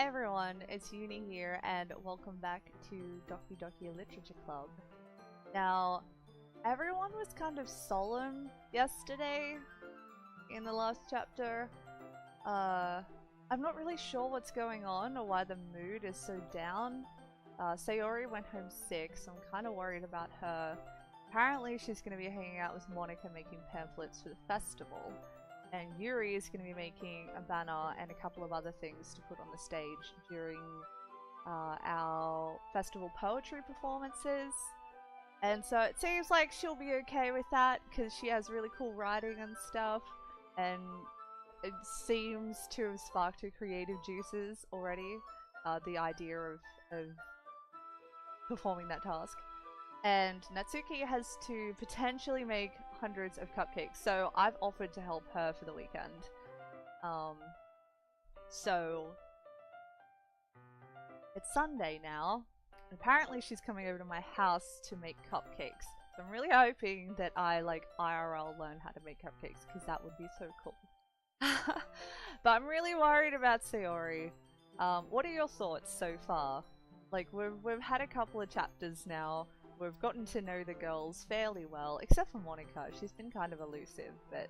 Hey everyone, it's Uni here and welcome back to Doki Doki Literature Club. Now, everyone was kind of solemn yesterday in the last chapter. I'm not really sure what's going on or why the mood is so down. Sayori went home sick, so I'm kind of worried about her. Apparently she's going to be hanging out with Monica making pamphlets for the festival. And Yuri is going to be making a banner and a couple of other things to put on the stage during our festival poetry performances. And so it seems like she'll be okay with that because she has really cool writing and stuff. And it seems to have sparked her creative juices already, the idea of performing that task. And Natsuki has to potentially make hundreds of cupcakes, so I've offered to help her for the weekend. So it's Sunday now. Apparently she's coming over to my house to make cupcakes. So I'm really hoping that I IRL learn how to make cupcakes because that would be so cool. But I'm really worried about Sayori. What are your thoughts so far? Like we've had a couple of chapters now. We've gotten to know the girls fairly well, except for Monica. She's been kind of elusive, but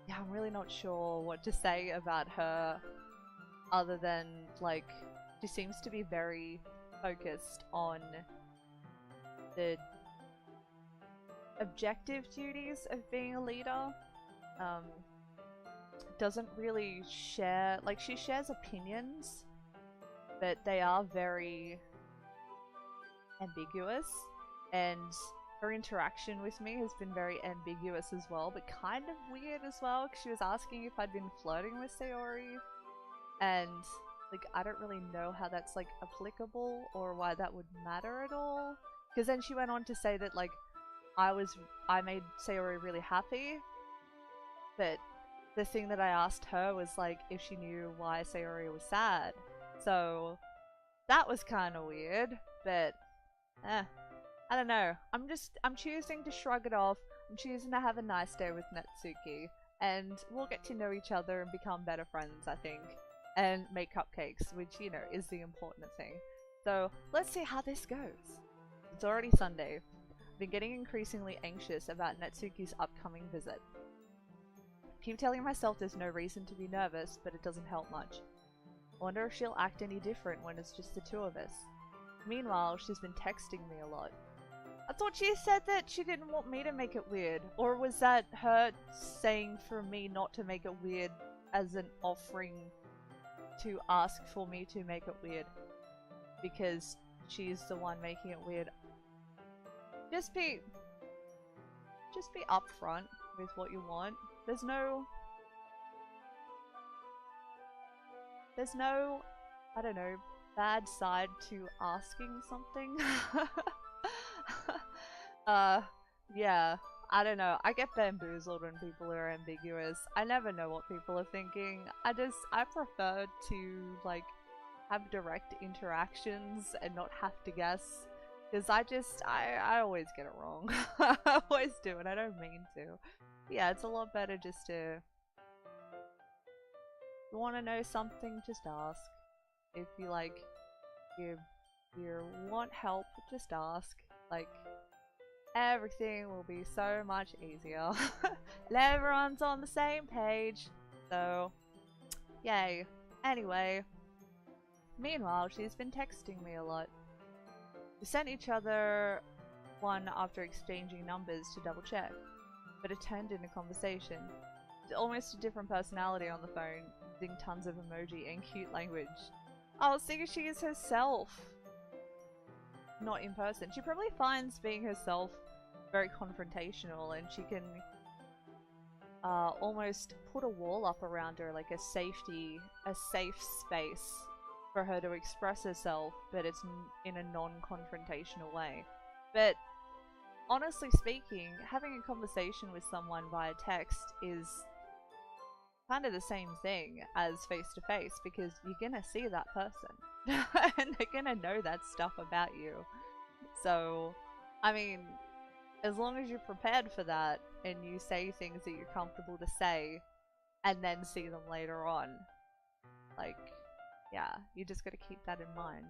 yeah, I'm really not sure what to say about her other than, like, she seems to be very focused on the objective duties of being a leader. Doesn't really share, like, she shares opinions, but they are very ambiguous, and her interaction with me has been very ambiguous as well, but kind of weird as well, because she was asking if I'd been flirting with Sayori, and like I don't really know how that's like applicable or why that would matter at all, because then she went on to say that like I made Sayori really happy, but the thing that I asked her was like if she knew why Sayori was sad, so that was kind of weird, but I don't know. I'm choosing to shrug it off. I'm choosing to have a nice day with Natsuki, and we'll get to know each other and become better friends, I think, and make cupcakes, which, you know, is the important thing. So let's see how this goes. It's already Sunday. I've been getting increasingly anxious about Natsuki's upcoming visit. Keep telling myself there's no reason to be nervous, but it doesn't help much. I wonder if she'll act any different when it's just the two of us. Meanwhile, she's been texting me a lot. I thought she said that she didn't want me to make it weird, or was that her saying for me not to make it weird as an offering to ask for me to make it weird? Because she's the one making it weird. Just be upfront with what you want. There's no, I don't know, bad side to asking something. Yeah, I don't know. I get bamboozled when people are ambiguous. I never know what people are thinking. I prefer to, like, have direct interactions and not have to guess. Because I always get it wrong. I always do, and I don't mean to. Yeah, it's a lot better just to... If you want to know something, just ask. If you, like, you want help, just ask. Like, everything will be so much easier. And everyone's on the same page. So, yay. Anyway, meanwhile, she's been texting me a lot. We sent each other one after exchanging numbers to double check, but it turned into conversation. It's almost a different personality on the phone, using tons of emoji and cute language. Oh, see, she is herself. Not in person. She probably finds being herself very confrontational, and she can almost put a wall up around her, like a safe space for her to express herself, but it's in a non-confrontational way. But honestly speaking, having a conversation with someone via text is kind of the same thing as face-to-face, because you're gonna see that person and they're gonna know that stuff about you. So, I mean, as long as you're prepared for that and you say things that you're comfortable to say and then see them later on, Like, yeah, you just gotta keep that in mind.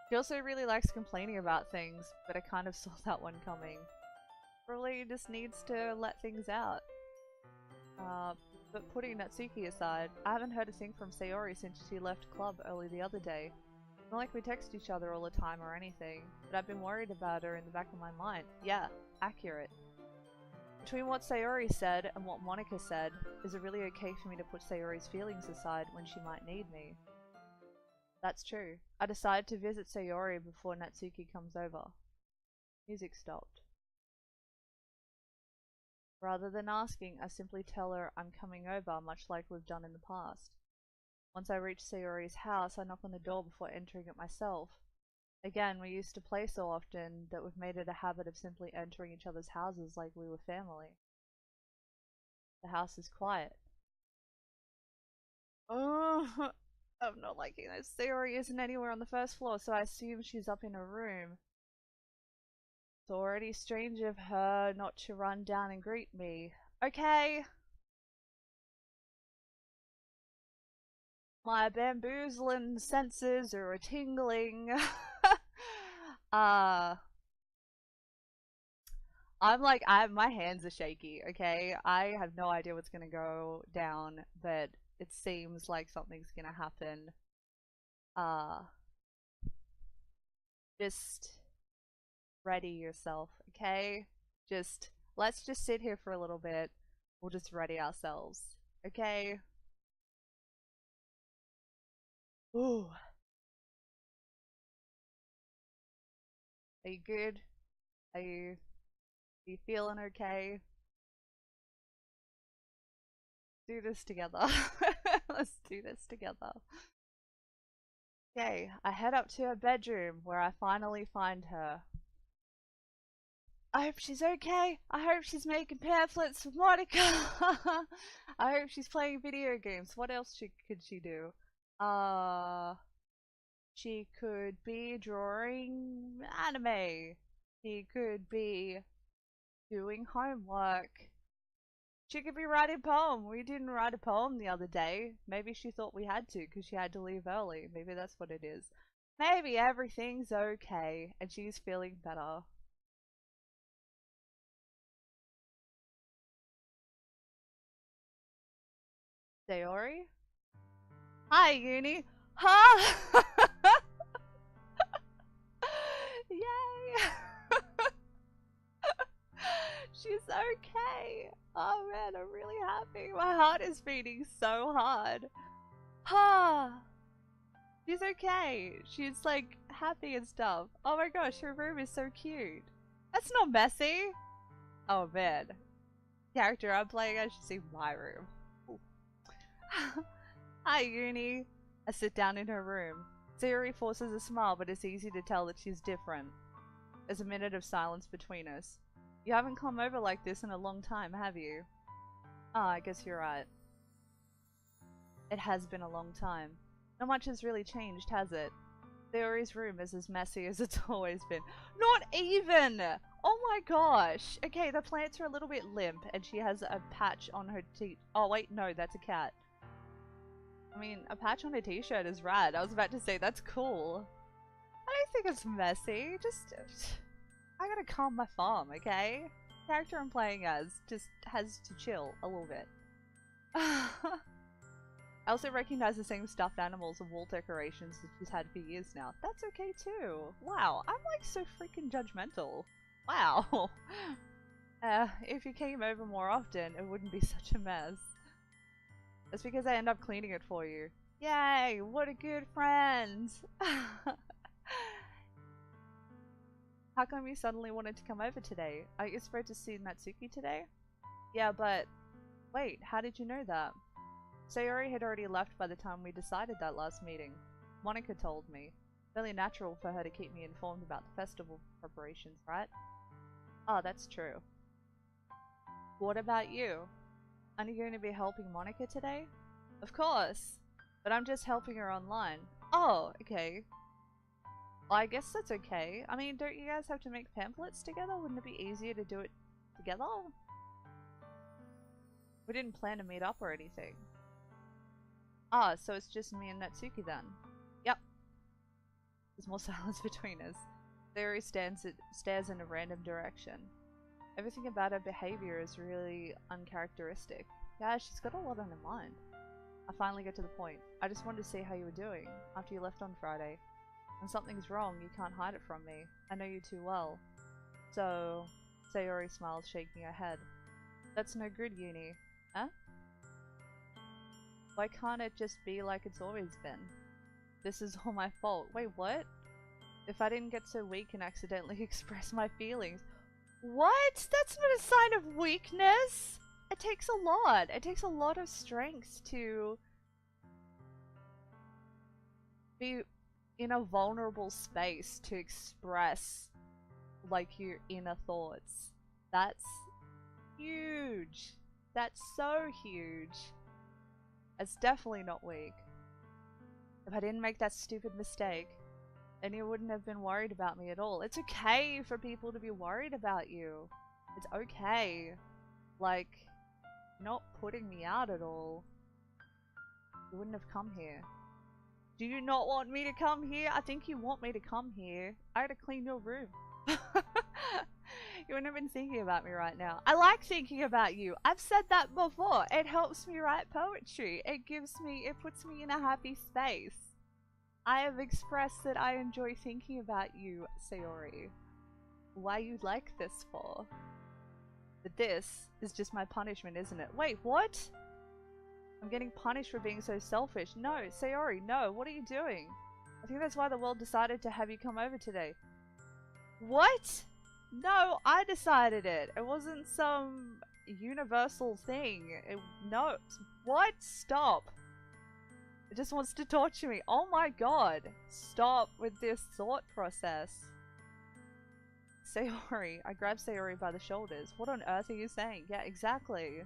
She also really likes complaining about things, but I kind of saw that one coming. Probably just needs to let things out. But putting Natsuki aside, I haven't heard a thing from Sayori since she left club early the other day. It's not like we text each other all the time or anything, but I've been worried about her in the back of my mind. Yeah, accurate. Between what Sayori said and what Monika said, is it really okay for me to put Sayori's feelings aside when she might need me? That's true. I decided to visit Sayori before Natsuki comes over. Music stopped. Rather than asking, I simply tell her I'm coming over, much like we've done in the past. Once I reach Sayori's house, I knock on the door before entering it myself. Again, we used to play so often that we've made it a habit of simply entering each other's houses like we were family. The house is quiet. Oh, I'm not liking this. Sayori isn't anywhere on the first floor, so I assume she's up in her room. It's already strange of her not to run down and greet me. Okay. My bamboozling senses are tingling. My hands are shaky, okay? I have no idea what's gonna go down, but it seems like something's gonna happen. Just ready yourself, okay? Let's just sit here for a little bit. We'll just ready ourselves, okay? Ooh. Are you good? Are you feeling okay? Do this together. Let's do this together. Okay, I head up to her bedroom where I finally find her. I hope she's okay. I hope she's making pamphlets for Monika. I hope she's playing video games. What else could she do? She could be drawing anime. She could be doing homework. She could be writing a poem. We didn't write a poem the other day. Maybe she thought we had to because she had to leave early. Maybe that's what it is. Maybe everything's okay and she's feeling better. Sayori? Hi, Uni. Ha! Yay! She's okay. Oh man, I'm really happy. My heart is beating so hard. Ha! She's okay. She's like happy and stuff. Oh my gosh, her room is so cute. That's not messy. Oh man. Character I'm playing, I should see my room. Hi, Uni. I sit down in her room. Sayori forces a smile, but it's easy to tell that she's different. There's a minute of silence between us. You haven't come over like this in a long time, have you? Ah, I guess you're right. It has been a long time. Not much has really changed, has it? Sayori's room is as messy as it's always been. Not even! Oh my gosh! Okay, the plants are a little bit limp, and she has a patch on her teeth. Oh wait, no, that's a cat. I mean, a patch on a t-shirt is rad. I was about to say, that's cool. I don't think it's messy. I gotta calm my farm, okay? The character I'm playing as just has to chill a little bit. I also recognize the same stuffed animals and wall decorations that she's had for years now. That's okay too. Wow, I'm like so freaking judgmental. Wow. If you came over more often, it wouldn't be such a mess. That's because I end up cleaning it for you. Yay, what a good friend! How come you suddenly wanted to come over today? Are you supposed to see Natsuki today? Yeah, but... Wait, how did you know that? Sayori had already left by the time we decided that last meeting. Monika told me. Fairly natural for her to keep me informed about the festival preparations, right? Oh, that's true. What about you? Aren't you going to be helping Monika today? Of course! But I'm just helping her online. Oh, okay. Well, I guess that's okay. I mean, don't you guys have to make pamphlets together? Wouldn't it be easier to do it together? We didn't plan to meet up or anything. Ah, so it's just me and Natsuki then. Yep. There's more silence between us. Sayori stares in a random direction. Everything about her behavior is really uncharacteristic. Yeah, she's got a lot on her mind. I finally get to the point. I just wanted to see how you were doing after you left on Friday. When something's wrong, you can't hide it from me. I know you too well. So... Sayori smiles, shaking her head. That's no good, Uni. Huh? Why can't it just be like it's always been? This is all my fault. Wait, what? If I didn't get so weak and accidentally express my feelings. What? That's not a sign of weakness! It takes a lot. It takes a lot of strength to be in a vulnerable space to express like your inner thoughts. That's huge. That's so huge. It's definitely not weak. If I didn't make that stupid mistake, then you wouldn't have been worried about me at all. It's okay for people to be worried about you. It's okay. Like, not putting me out at all. You wouldn't have come here. Do you not want me to come here? I think you want me to come here. I had to clean your room. You wouldn't have been thinking about me right now. I like thinking about you. I've said that before. It helps me write poetry. It puts me in a happy space. I have expressed that I enjoy thinking about you, Sayori. Why you like this for? But this is just my punishment, isn't it? Wait, what? I'm getting punished for being so selfish. No, Sayori, no. What are you doing? I think that's why the world decided to have you come over today. What? No, I decided it. It wasn't some universal thing. No. What? Stop. It just wants to torture me. Oh my god. Stop with this thought process. Sayori. I grabbed Sayori by the shoulders. What on earth are you saying? Yeah, exactly.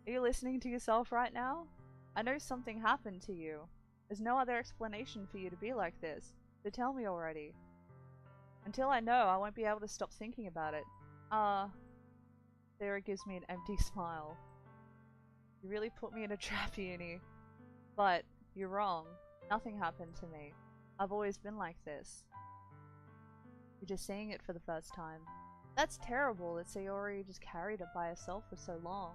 Are you listening to yourself right now? I know something happened to you. There's no other explanation for you to be like this. So tell me already. Until I know, I won't be able to stop thinking about it. Sayori gives me an empty smile. You really put me in a trap, Uni. But, you're wrong. Nothing happened to me. I've always been like this. You're just seeing it for the first time. That's terrible that Sayori just carried it by herself for so long.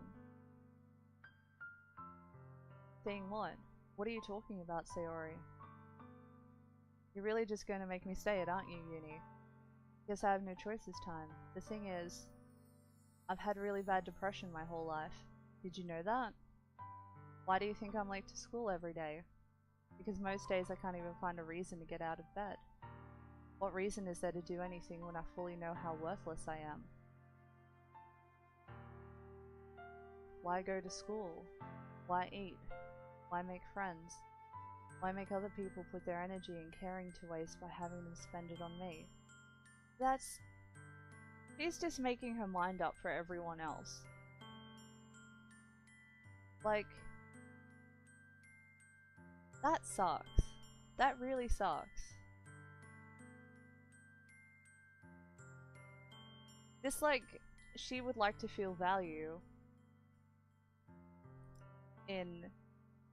Seeing what? What are you talking about, Sayori? You're really just going to make me say it, aren't you, Uni? Guess I have no choice this time. The thing is, I've had really bad depression my whole life. Did you know that? Why do you think I'm late to school every day? Because most days I can't even find a reason to get out of bed. What reason is there to do anything when I fully know how worthless I am? Why go to school? Why eat? Why make friends? Why make other people put their energy and caring to waste by having them spend it on me? She's just making her mind up for everyone else. Like, that sucks. That really sucks. Just like, she would like to feel value in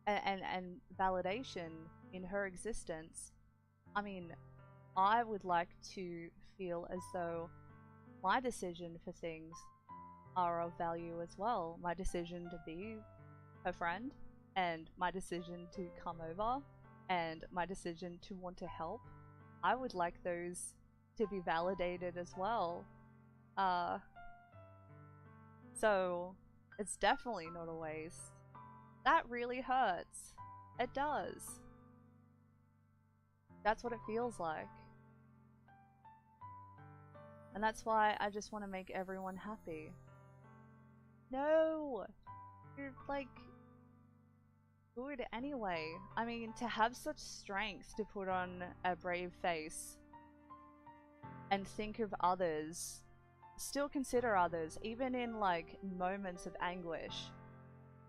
and validation in her existence. I mean, I would like to feel as though my decision for things are of value as well. My decision to be her friend, and my decision to come over, and my decision to want to help. I would like those to be validated as well. So it's definitely not a waste. That really hurts. It does. That's what it feels like. And that's why I just want to make everyone happy. No! You're like good anyway. I mean, to have such strength to put on a brave face and think of others, still consider others, even in like moments of anguish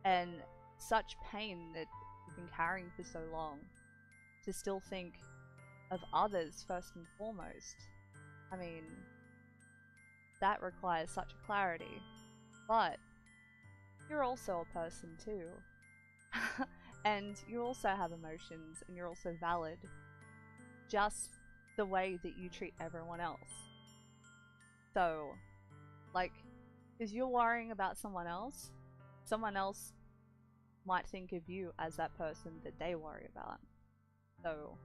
and such pain that you've been carrying for so long, to still think of others first and foremost. I mean, that requires such a clarity. But you're also a person too. And you also have emotions, and you're also valid, just the way that you treat everyone else. So, like, because you're worrying about someone else might think of you as that person that they worry about. So,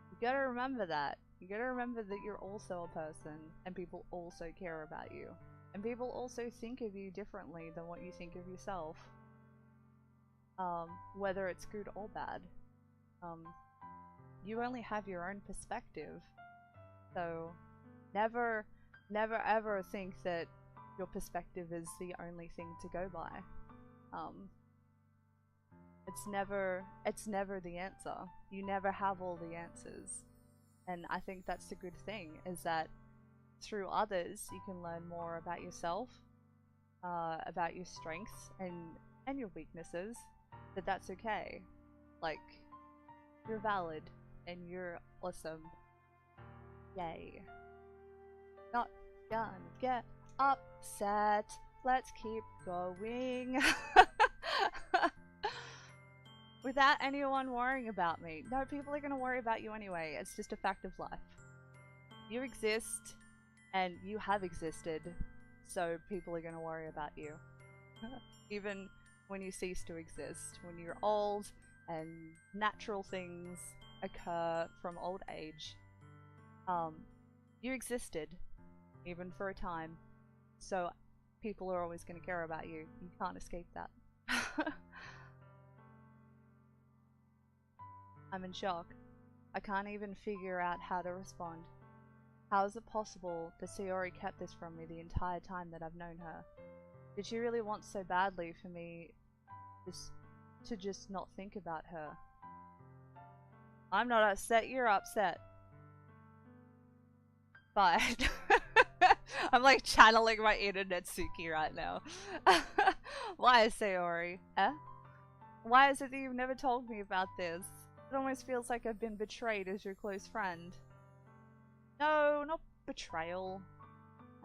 you gotta remember that. You gotta remember that you're also a person, and people also care about you. And people also think of you differently than what you think of yourself. Whether it's good or bad. You only have your own perspective. So, never ever think that your perspective is the only thing to go by. It's never the answer. You never have all the answers. And I think that's the good thing, is that through others you can learn more about yourself, about your strengths and your weaknesses, but that's okay. Like, you're valid and you're awesome. Yay. Not gonna get upset. Let's keep going. Without anyone worrying about me. No, people are gonna worry about you anyway. It's just a fact of life. You exist, and you have existed, so people are gonna worry about you. Even when you cease to exist, when you're old and natural things occur from old age, you existed, even for a time, so people are always going to care about you. You can't escape that. I'm in shock. I can't even figure out how to respond. How is it possible that Sayori kept this from me the entire time that I've known her? Did she really want so badly for me to just not think about her? I'm not upset, you're upset. But I'm like channeling my inner Netsuki right now. Why, Sayori? Why is it that you've never told me about this? It almost feels like I've been betrayed as your close friend. No, not betrayal.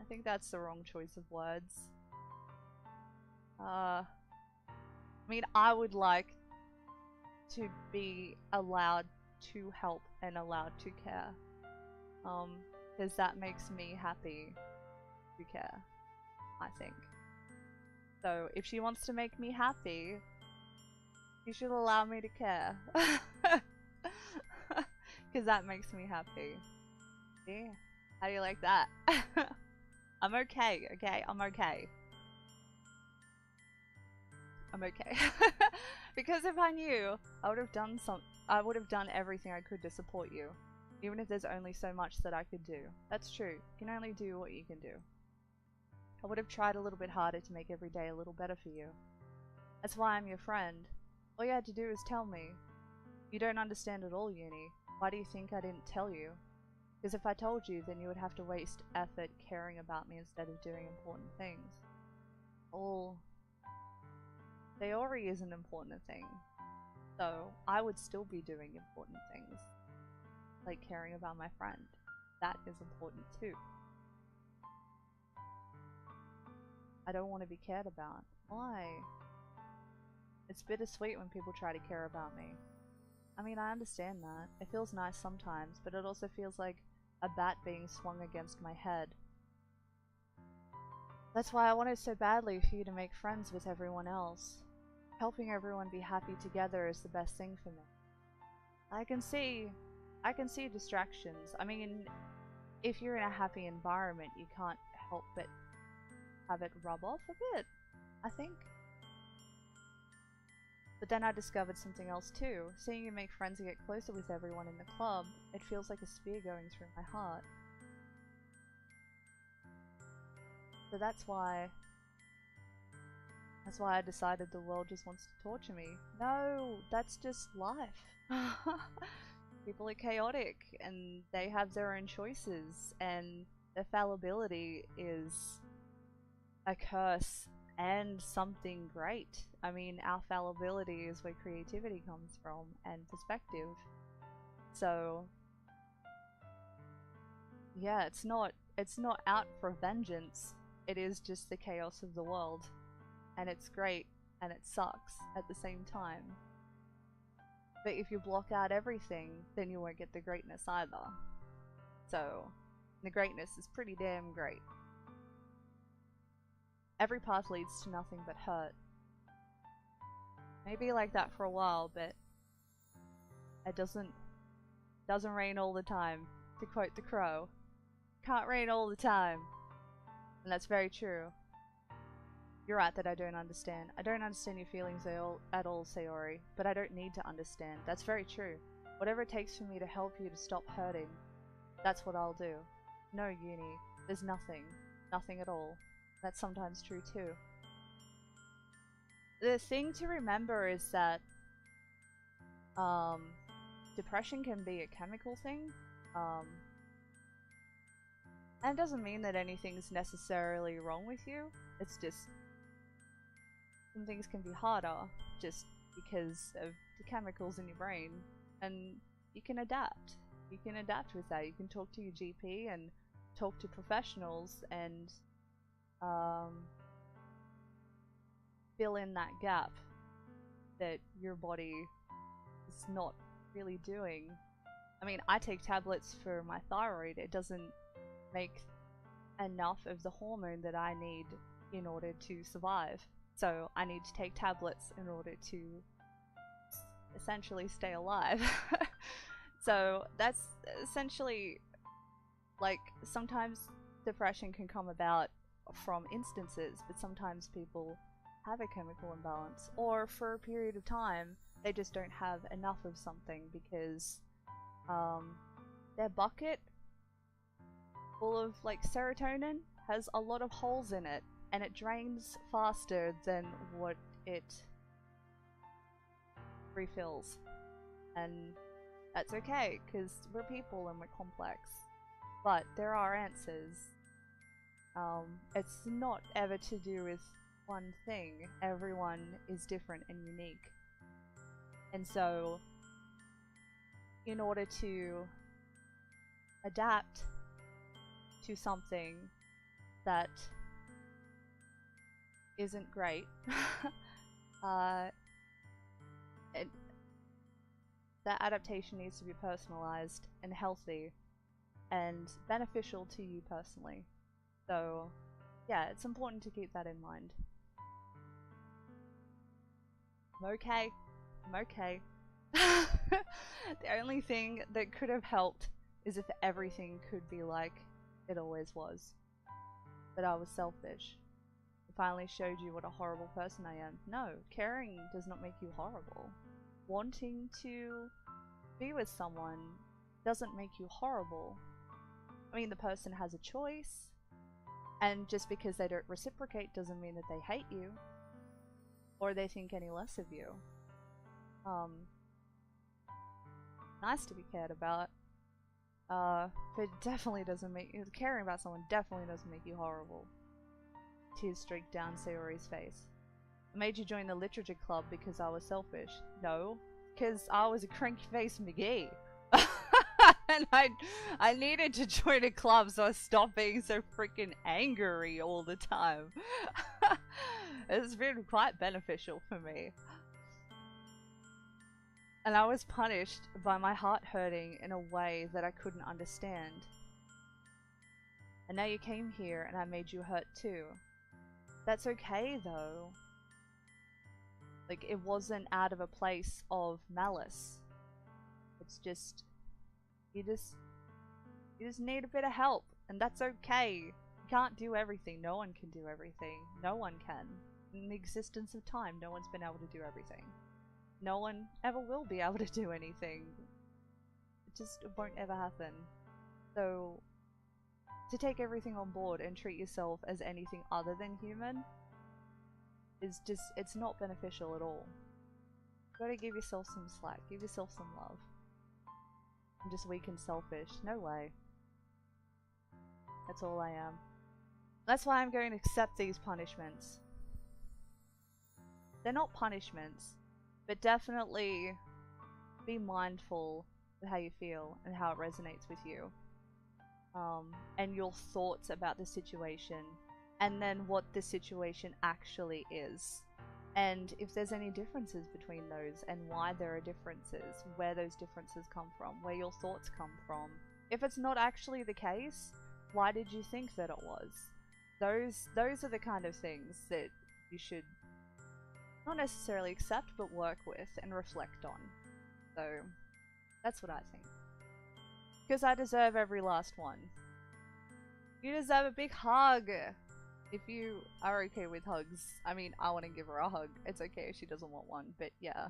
I think that's the wrong choice of words. I mean, I would like to be allowed to help and allowed to care. Because that makes me happy to care, I think. So if she wants to make me happy, she should allow me to care. Because that makes me happy. Yeah. How do you like that? I'm okay, okay? I'm okay. I'm okay. Because if I knew, I would have done everything I could to support you. Even if there's only so much that I could do. That's true. You can only do what you can do. I would have tried a little bit harder to make every day a little better for you. That's why I'm your friend. All you had to do is tell me. You don't understand at all, Uni. Why do you think I didn't tell you? Because if I told you, then you would have to waste effort caring about me instead of doing important things. Sayori is an important thing. So, I would still be doing important things. Like caring about my friend. That is important too. I don't want to be cared about. Why? It's bittersweet when people try to care about me. I mean, I understand that. It feels nice sometimes, but it also feels like a bat being swung against my head. That's why I wanted so badly for you to make friends with everyone else. Helping everyone be happy together is the best thing for me. I can see distractions. I mean, if you're in a happy environment, you can't help but have it rub off a bit, I think. But then I discovered something else too. Seeing you make friends and get closer with everyone in the club, it feels like a spear going through my heart. So that's why I decided the world just wants to torture me. No, that's just life. People are chaotic and they have their own choices, and their fallibility is a curse and something great. I mean, our fallibility is where creativity comes from and perspective. So yeah, it's not out for vengeance. It is just the chaos of the world. And it's great and it sucks at the same time. But if you block out everything, then you won't get the greatness either. So, the greatness is pretty damn great. Every path leads to nothing but hurt. Maybe like that for a while, but it doesn't rain all the time, to quote the crow. Can't rain all the time. And that's very true. You're right that I don't understand. I don't understand your feelings at all, Sayori, but I don't need to understand. That's very true. Whatever it takes for me to help you to stop hurting, that's what I'll do. No, Uni, there's nothing. Nothing at all. That's sometimes true too. The thing to remember is that depression can be a chemical thing. And it doesn't mean that anything's necessarily wrong with you. It's just some things can be harder just because of the chemicals in your brain, and you can adapt. You can adapt with that. You can talk to your GP and talk to professionals and fill in that gap that your body is not really doing. I mean, I take tablets for my thyroid. It doesn't make enough of the hormone that I need in order to survive. So I need to take tablets in order to essentially stay alive. So that's essentially, like, sometimes depression can come about from instances, but sometimes people have a chemical imbalance, or for a period of time they just don't have enough of something because their bucket full of like serotonin has a lot of holes in it, and it drains faster than what it refills. And that's okay, because we're people and we're complex. But there are answers. It's not ever to do with one thing. Everyone is different and unique. And so, in order to adapt to something that isn't great, that adaptation needs to be personalized and healthy and beneficial to you personally. So, yeah, it's important to keep that in mind. I'm okay. I'm okay. The only thing that could have helped is if everything could be like it always was. But I was selfish. I finally showed you what a horrible person I am. No, caring does not make you horrible. Wanting to be with someone doesn't make you horrible. I mean, the person has a choice, and just because they don't reciprocate doesn't mean that they hate you or they think any less of you. Nice to be cared about, but it definitely doesn't make you— caring about someone definitely doesn't make you horrible. Tears streaked down Sayori's face. I made you join the literature club because I was selfish. No, because I was a cranky-faced McGee. And I needed to join a club so I stopped being so freaking angry all the time. It's been quite beneficial for me. And I was punished by my heart hurting in a way that I couldn't understand. And now you came here and I made you hurt too. That's okay though. Like, it wasn't out of a place of malice. It's just— you just need a bit of help, and that's okay. You can't do everything. No one can do everything. No one can. In the existence of time, no one's been able to do everything. No one ever will be able to do anything. It won't ever happen. So, to take everything on board and treat yourself as anything other than human is just— it's not beneficial at all. You gotta give yourself some slack. Give yourself some love. I'm just weak and selfish. No way. That's all I am. That's why I'm going to accept these punishments. They're not punishments, but definitely be mindful of how you feel and how it resonates with you. And your thoughts about the situation, and then what the situation actually is. and if there's any differences between those and why there are differences, where those differences come from, where your thoughts come from. If it's not actually the case, why did you think that it was? Those are the kind of things that you should not necessarily accept, but work with and reflect on. So that's what I think. Because I deserve every last one. You deserve a big hug! If you are okay with hugs, I mean, I want to give her a hug. It's okay if she doesn't want one, but yeah.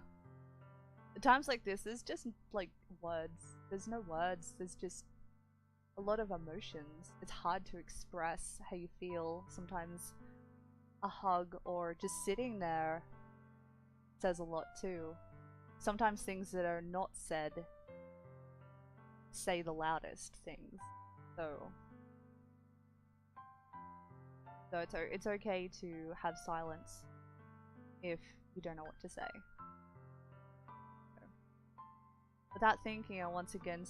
At times like this, there's just, like, words. There's no words, there's just a lot of emotions. It's hard to express how you feel. Sometimes a hug or just sitting there says a lot too. Sometimes things that are not said say the loudest things. So it's okay to have silence if you don't know what to say. Without thinking, I once again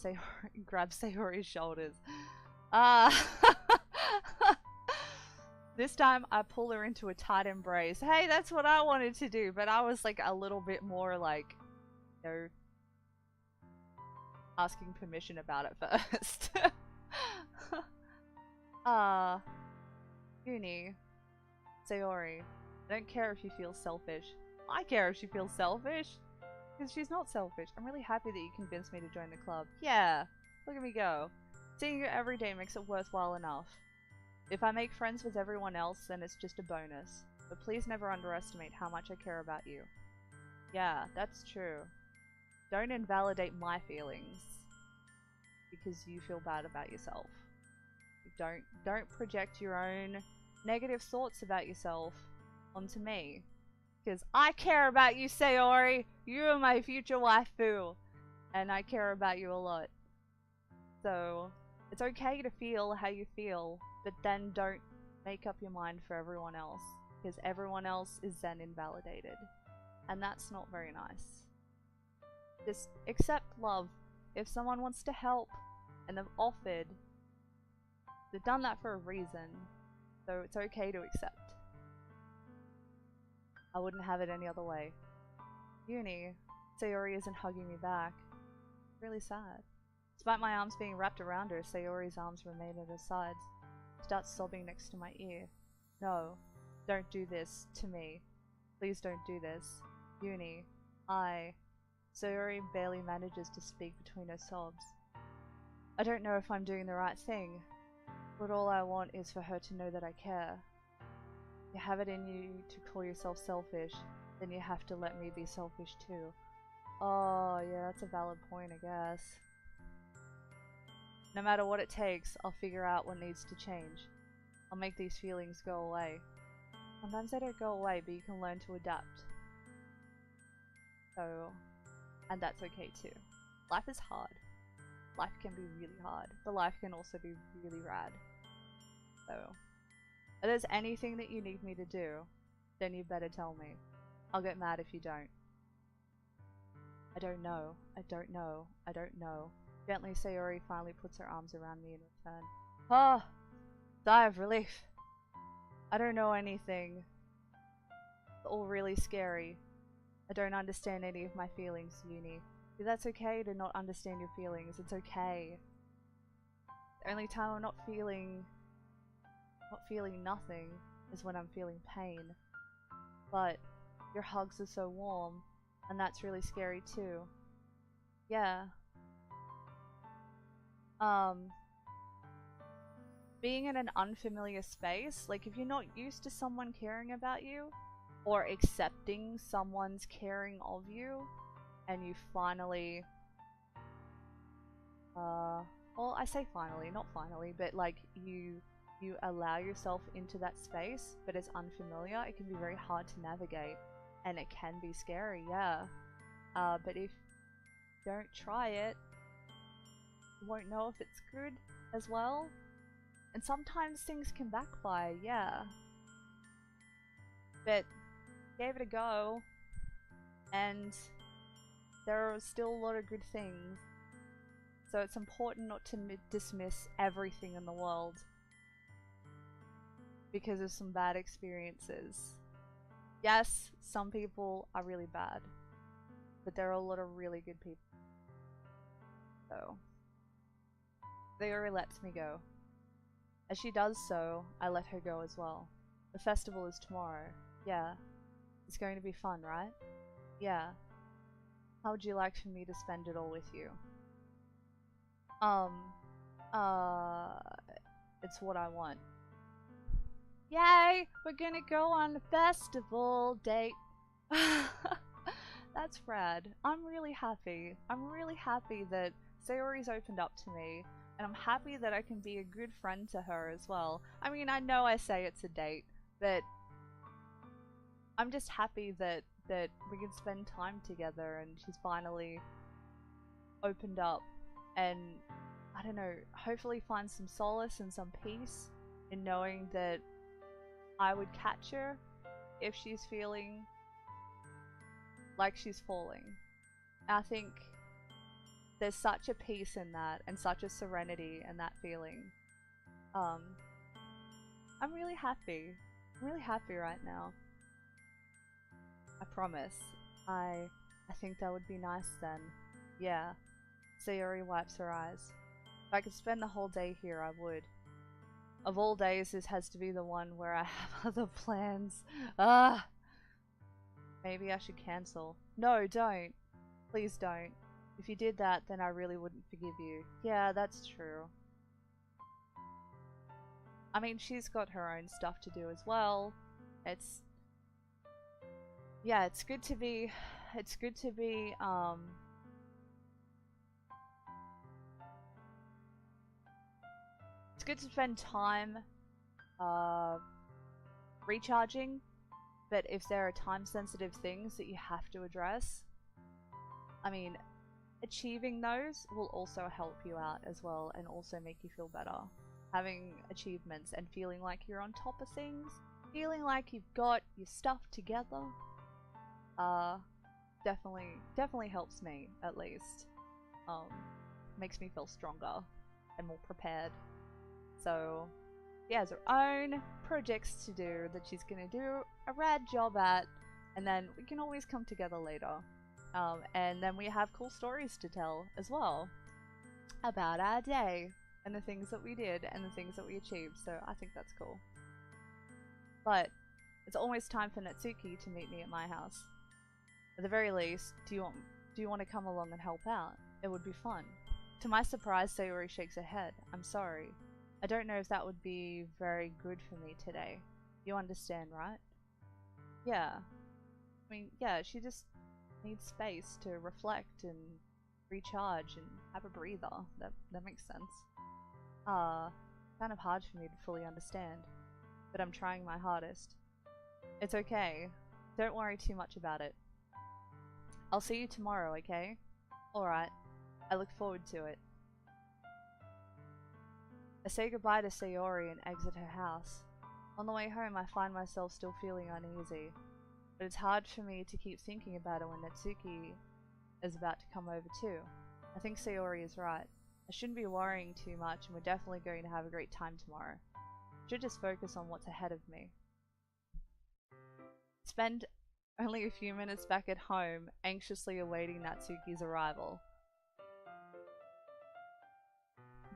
grab Sayori's shoulders. This time I pull her into a tight embrace. Hey, that's what I wanted to do, but I was like a little bit more like, you know, asking permission about it first. Uni, Sayori, I don't care if you feel selfish. I care if she feels selfish. Because she's not selfish. I'm really happy that you convinced me to join the club. Yeah, look at me go. Seeing you every day makes it worthwhile enough. If I make friends with everyone else, then it's just a bonus. But please never underestimate how much I care about you. Yeah, that's true. Don't invalidate my feelings because you feel bad about yourself. Don't project your own negative thoughts about yourself onto me. Because I care about you, Sayori! You are my future waifu! And I care about you a lot. So, it's okay to feel how you feel, but then don't make up your mind for everyone else. Because everyone else is then invalidated. And that's not very nice. Just accept love. If someone wants to help, and they've offered, they've done that for a reason. So it's okay to accept. I wouldn't have it any other way. Uni, Sayori isn't hugging me back. Really sad. Despite my arms being wrapped around her, Sayori's arms remain at her sides. Starts sobbing next to my ear. No, don't do this to me. Please don't do this. Uni, Sayori barely manages to speak between her sobs. I don't know if I'm doing the right thing, but all I want is for her to know that I care. You have it in you to call yourself selfish, then you have to let me be selfish too. Oh, yeah, that's a valid point, I guess. No matter what it takes, I'll figure out what needs to change. I'll make these feelings go away. Sometimes they don't go away, but you can learn to adapt. So, and that's okay too. Life is hard. Life can be really hard, but life can also be really rad. So, if there's anything that you need me to do, then you better tell me. I'll get mad if you don't. I don't know. I don't know. I don't know. Gently, Sayori finally puts her arms around me in return. Ah! Sigh of relief. I don't know anything. It's all really scary. I don't understand any of my feelings, Uni. But that's okay to not understand your feelings. It's okay. The only time I'm not feeling nothing is when I'm feeling pain. But your hugs are so warm, and that's really scary too. Yeah. Being in an unfamiliar space, like if you're not used to someone caring about you, or accepting someone's caring of you, and you finally, well, I say finally, not finally, but like you allow yourself into that space, but it's unfamiliar, it can be very hard to navigate, and it can be scary, yeah. But if you don't try it, you won't know if it's good as well. And sometimes things can backfire, yeah. But gave it a go, and there are still a lot of good things. So it's important not to dismiss everything in the world because of some bad experiences. Yes, some people are really bad, but there are a lot of really good people. So, Sayori lets me go. As she does so, I let her go as well. The festival is tomorrow. Yeah. It's going to be fun, right? Yeah. How would you like for me to spend it all with you? Uh, it's what I want. Yay! We're gonna go on a festival date. That's rad. I'm really happy. I'm really happy that Sayori's opened up to me, and I'm happy that I can be a good friend to her as well. I mean, I know I say it's a date, but I'm just happy that we can spend time together, and she's finally opened up, and I don't know, hopefully find some solace and some peace in knowing that I would catch her if she's feeling like she's falling. I think there's such a peace in that and such a serenity in that feeling. I'm really happy. I'm really happy right now. I promise. I think that would be nice then. Yeah. Sayori wipes her eyes. If I could spend the whole day here, I would. Of all days, this has to be the one where I have other plans. Ah! Maybe I should cancel. No, don't. Please don't. If you did that, then I really wouldn't forgive you. Yeah, that's true. I mean, she's got her own stuff to do as well. It's... yeah, it's good to be... it's good to be, it's good to spend time, recharging, but if there are time-sensitive things that you have to address, I mean, achieving those will also help you out as well and also make you feel better. Having achievements and feeling like you're on top of things, feeling like you've got your stuff together, definitely helps me, at least. Makes me feel stronger and more prepared. So, she has her own projects to do that she's gonna do a rad job at, and then we can always come together later. And then we have cool stories to tell as well about our day and the things that we did and the things that we achieved, so I think that's cool. But it's almost time for Natsuki to meet me at my house. At the very least, do you want to come along and help out? It would be fun. To my surprise, Sayori shakes her head. I'm sorry. I don't know if that would be very good for me today. You understand, right? Yeah. I mean, yeah, she just needs space to reflect and recharge and have a breather. That makes sense. Kind of hard for me to fully understand, but I'm trying my hardest. It's okay. Don't worry too much about it. I'll see you tomorrow, okay? Alright. I look forward to it. I say goodbye to Sayori and exit her house. On the way home, I find myself still feeling uneasy, but it's hard for me to keep thinking about it when Natsuki is about to come over too. I think Sayori is right. I shouldn't be worrying too much, and we're definitely going to have a great time tomorrow. I should just focus on what's ahead of me. Spend only a few minutes back at home, anxiously awaiting Natsuki's arrival.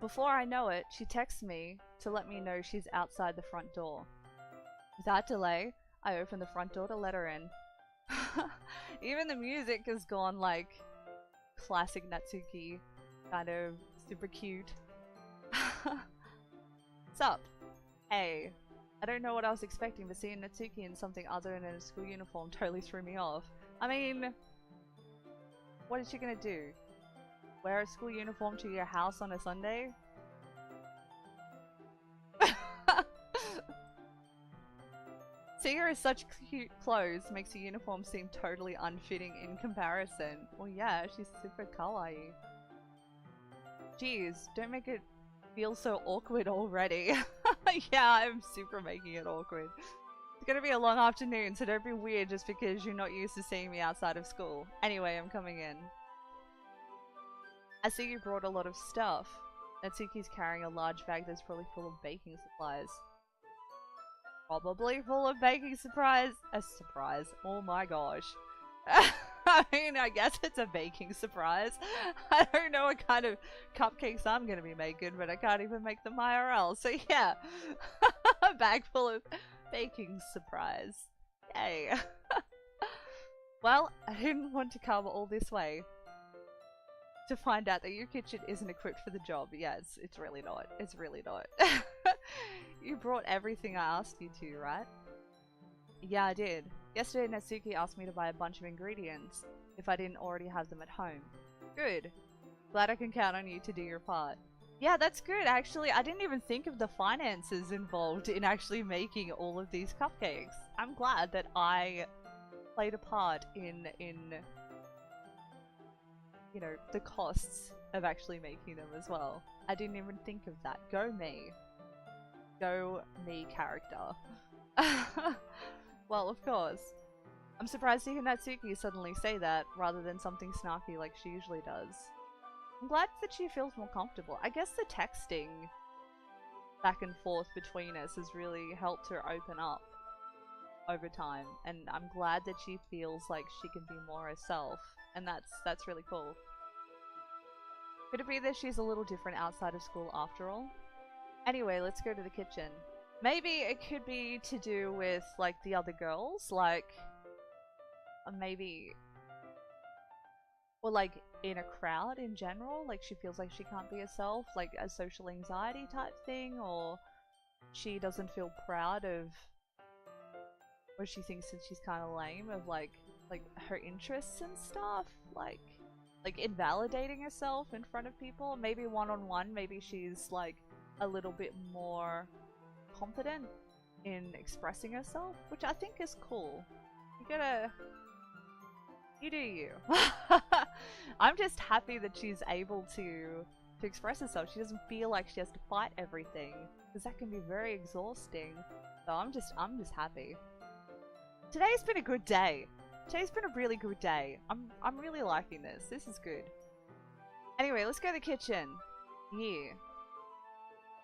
Before I know it, she texts me to let me know she's outside the front door. Without delay, I open the front door to let her in. Even the music has gone like classic Natsuki, kind of super cute. What's up? Hey. I don't know what I was expecting, but seeing Natsuki in something other than a school uniform totally threw me off. I mean, what is she gonna do? Wear a school uniform to your house on a Sunday? Seeing her in such cute clothes makes the uniform seem totally unfitting in comparison. Well, yeah, she's super kawaii. Jeez, don't make it feel so awkward already. Yeah, I'm super making it awkward. It's gonna be a long afternoon, so don't be weird just because you're not used to seeing me outside of school. Anyway, I'm coming in. I see you brought a lot of stuff. Natsuki's carrying a large bag that's probably full of baking supplies. probably full of baking surprise. A surprise. Oh my gosh. I mean, I guess it's a baking surprise. I don't know what kind of cupcakes I'm gonna be making, but I can't even make them IRL. So yeah, a bag full of baking surprise. Yay. Well, I didn't want to come all this way to find out that your kitchen isn't equipped for the job. Yeah, it's really not. It's really not. You brought everything I asked you to, right? Yeah, I did. Yesterday, Natsuki asked me to buy a bunch of ingredients if I didn't already have them at home. Good. Glad I can count on you to do your part. Yeah, that's good. Actually, I didn't even think of the finances involved in actually making all of these cupcakes. I'm glad that I played a part in you know, the costs of actually making them as well. I didn't even think of that. Go me. Go me character. Well, of course. I'm surprised to hear Natsuki suddenly say that, rather than something snarky like she usually does. I'm glad that she feels more comfortable. I guess the texting back and forth between us has really helped her open up over time, and I'm glad that she feels like she can be more herself, and that's really cool. Could it be that she's a little different outside of school after all? Anyway, let's go to the kitchen. Maybe it could be to do with, like, the other girls, like, maybe, or like in a crowd in general, like she feels like she can't be herself, like a social anxiety type thing, or she doesn't feel proud of, or she thinks that she's kind of lame of like her interests and stuff, like invalidating herself in front of people. Maybe one-on-one, maybe she's like a little bit more confident in expressing herself, which I think is cool. You do you. I'm just happy that she's able to express herself. She doesn't feel like she has to fight everything, because that can be very exhausting. So I'm just happy. Today's been a good day. Today's been a really good day. I'm really liking this. This is good. Anyway, let's go to the kitchen. Yeah.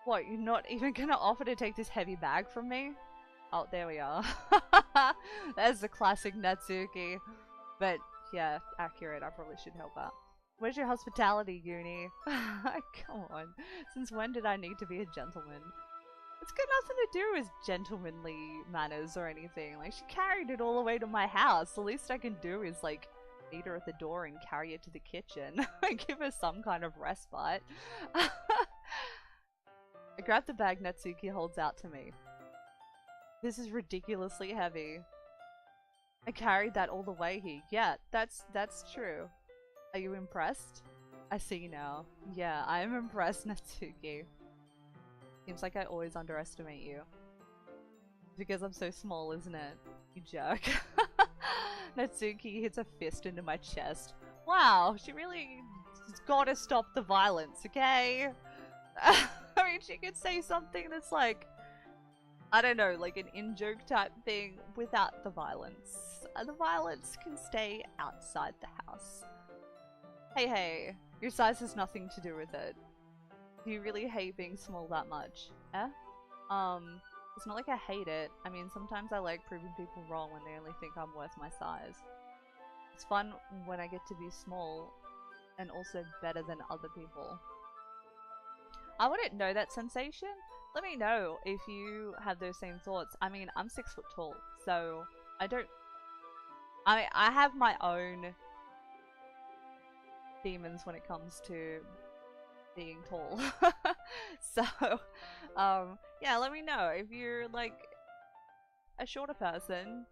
What, you're not even gonna offer to take this heavy bag from me? Oh, there we are. That's the classic Natsuki. But yeah, accurate. I probably should help out. Where's your hospitality, Uni? Come on. Since when did I need to be a gentleman? It's got nothing to do with gentlemanly manners or anything. Like, she carried it all the way to my house. The least I can do is, like, meet her at the door and carry it to the kitchen. Give her some kind of respite. I grab the bag Natsuki holds out to me. This is ridiculously heavy. I carried that all the way here. Yeah, that's true. Are you impressed? I see now. Yeah, I am impressed, Natsuki. Seems like I always underestimate you. Because I'm so small, isn't it? You jerk. Natsuki hits a fist into my chest. Wow, she really has gotta stop the violence, okay? I mean, she could say something that's like, I don't know, like an in-joke type thing without the violence. The violence can stay outside the house. Hey, your size has nothing to do with it. Do you really hate being small that much? Eh? It's not like I hate it. I mean, sometimes I like proving people wrong when they only think I'm worth my size. It's fun when I get to be small and also better than other people. I wouldn't know that sensation. Let me know if you have those same thoughts. I mean, I'm 6 foot tall, so I have my own demons when it comes to being tall. So, yeah, let me know if you're like a shorter person.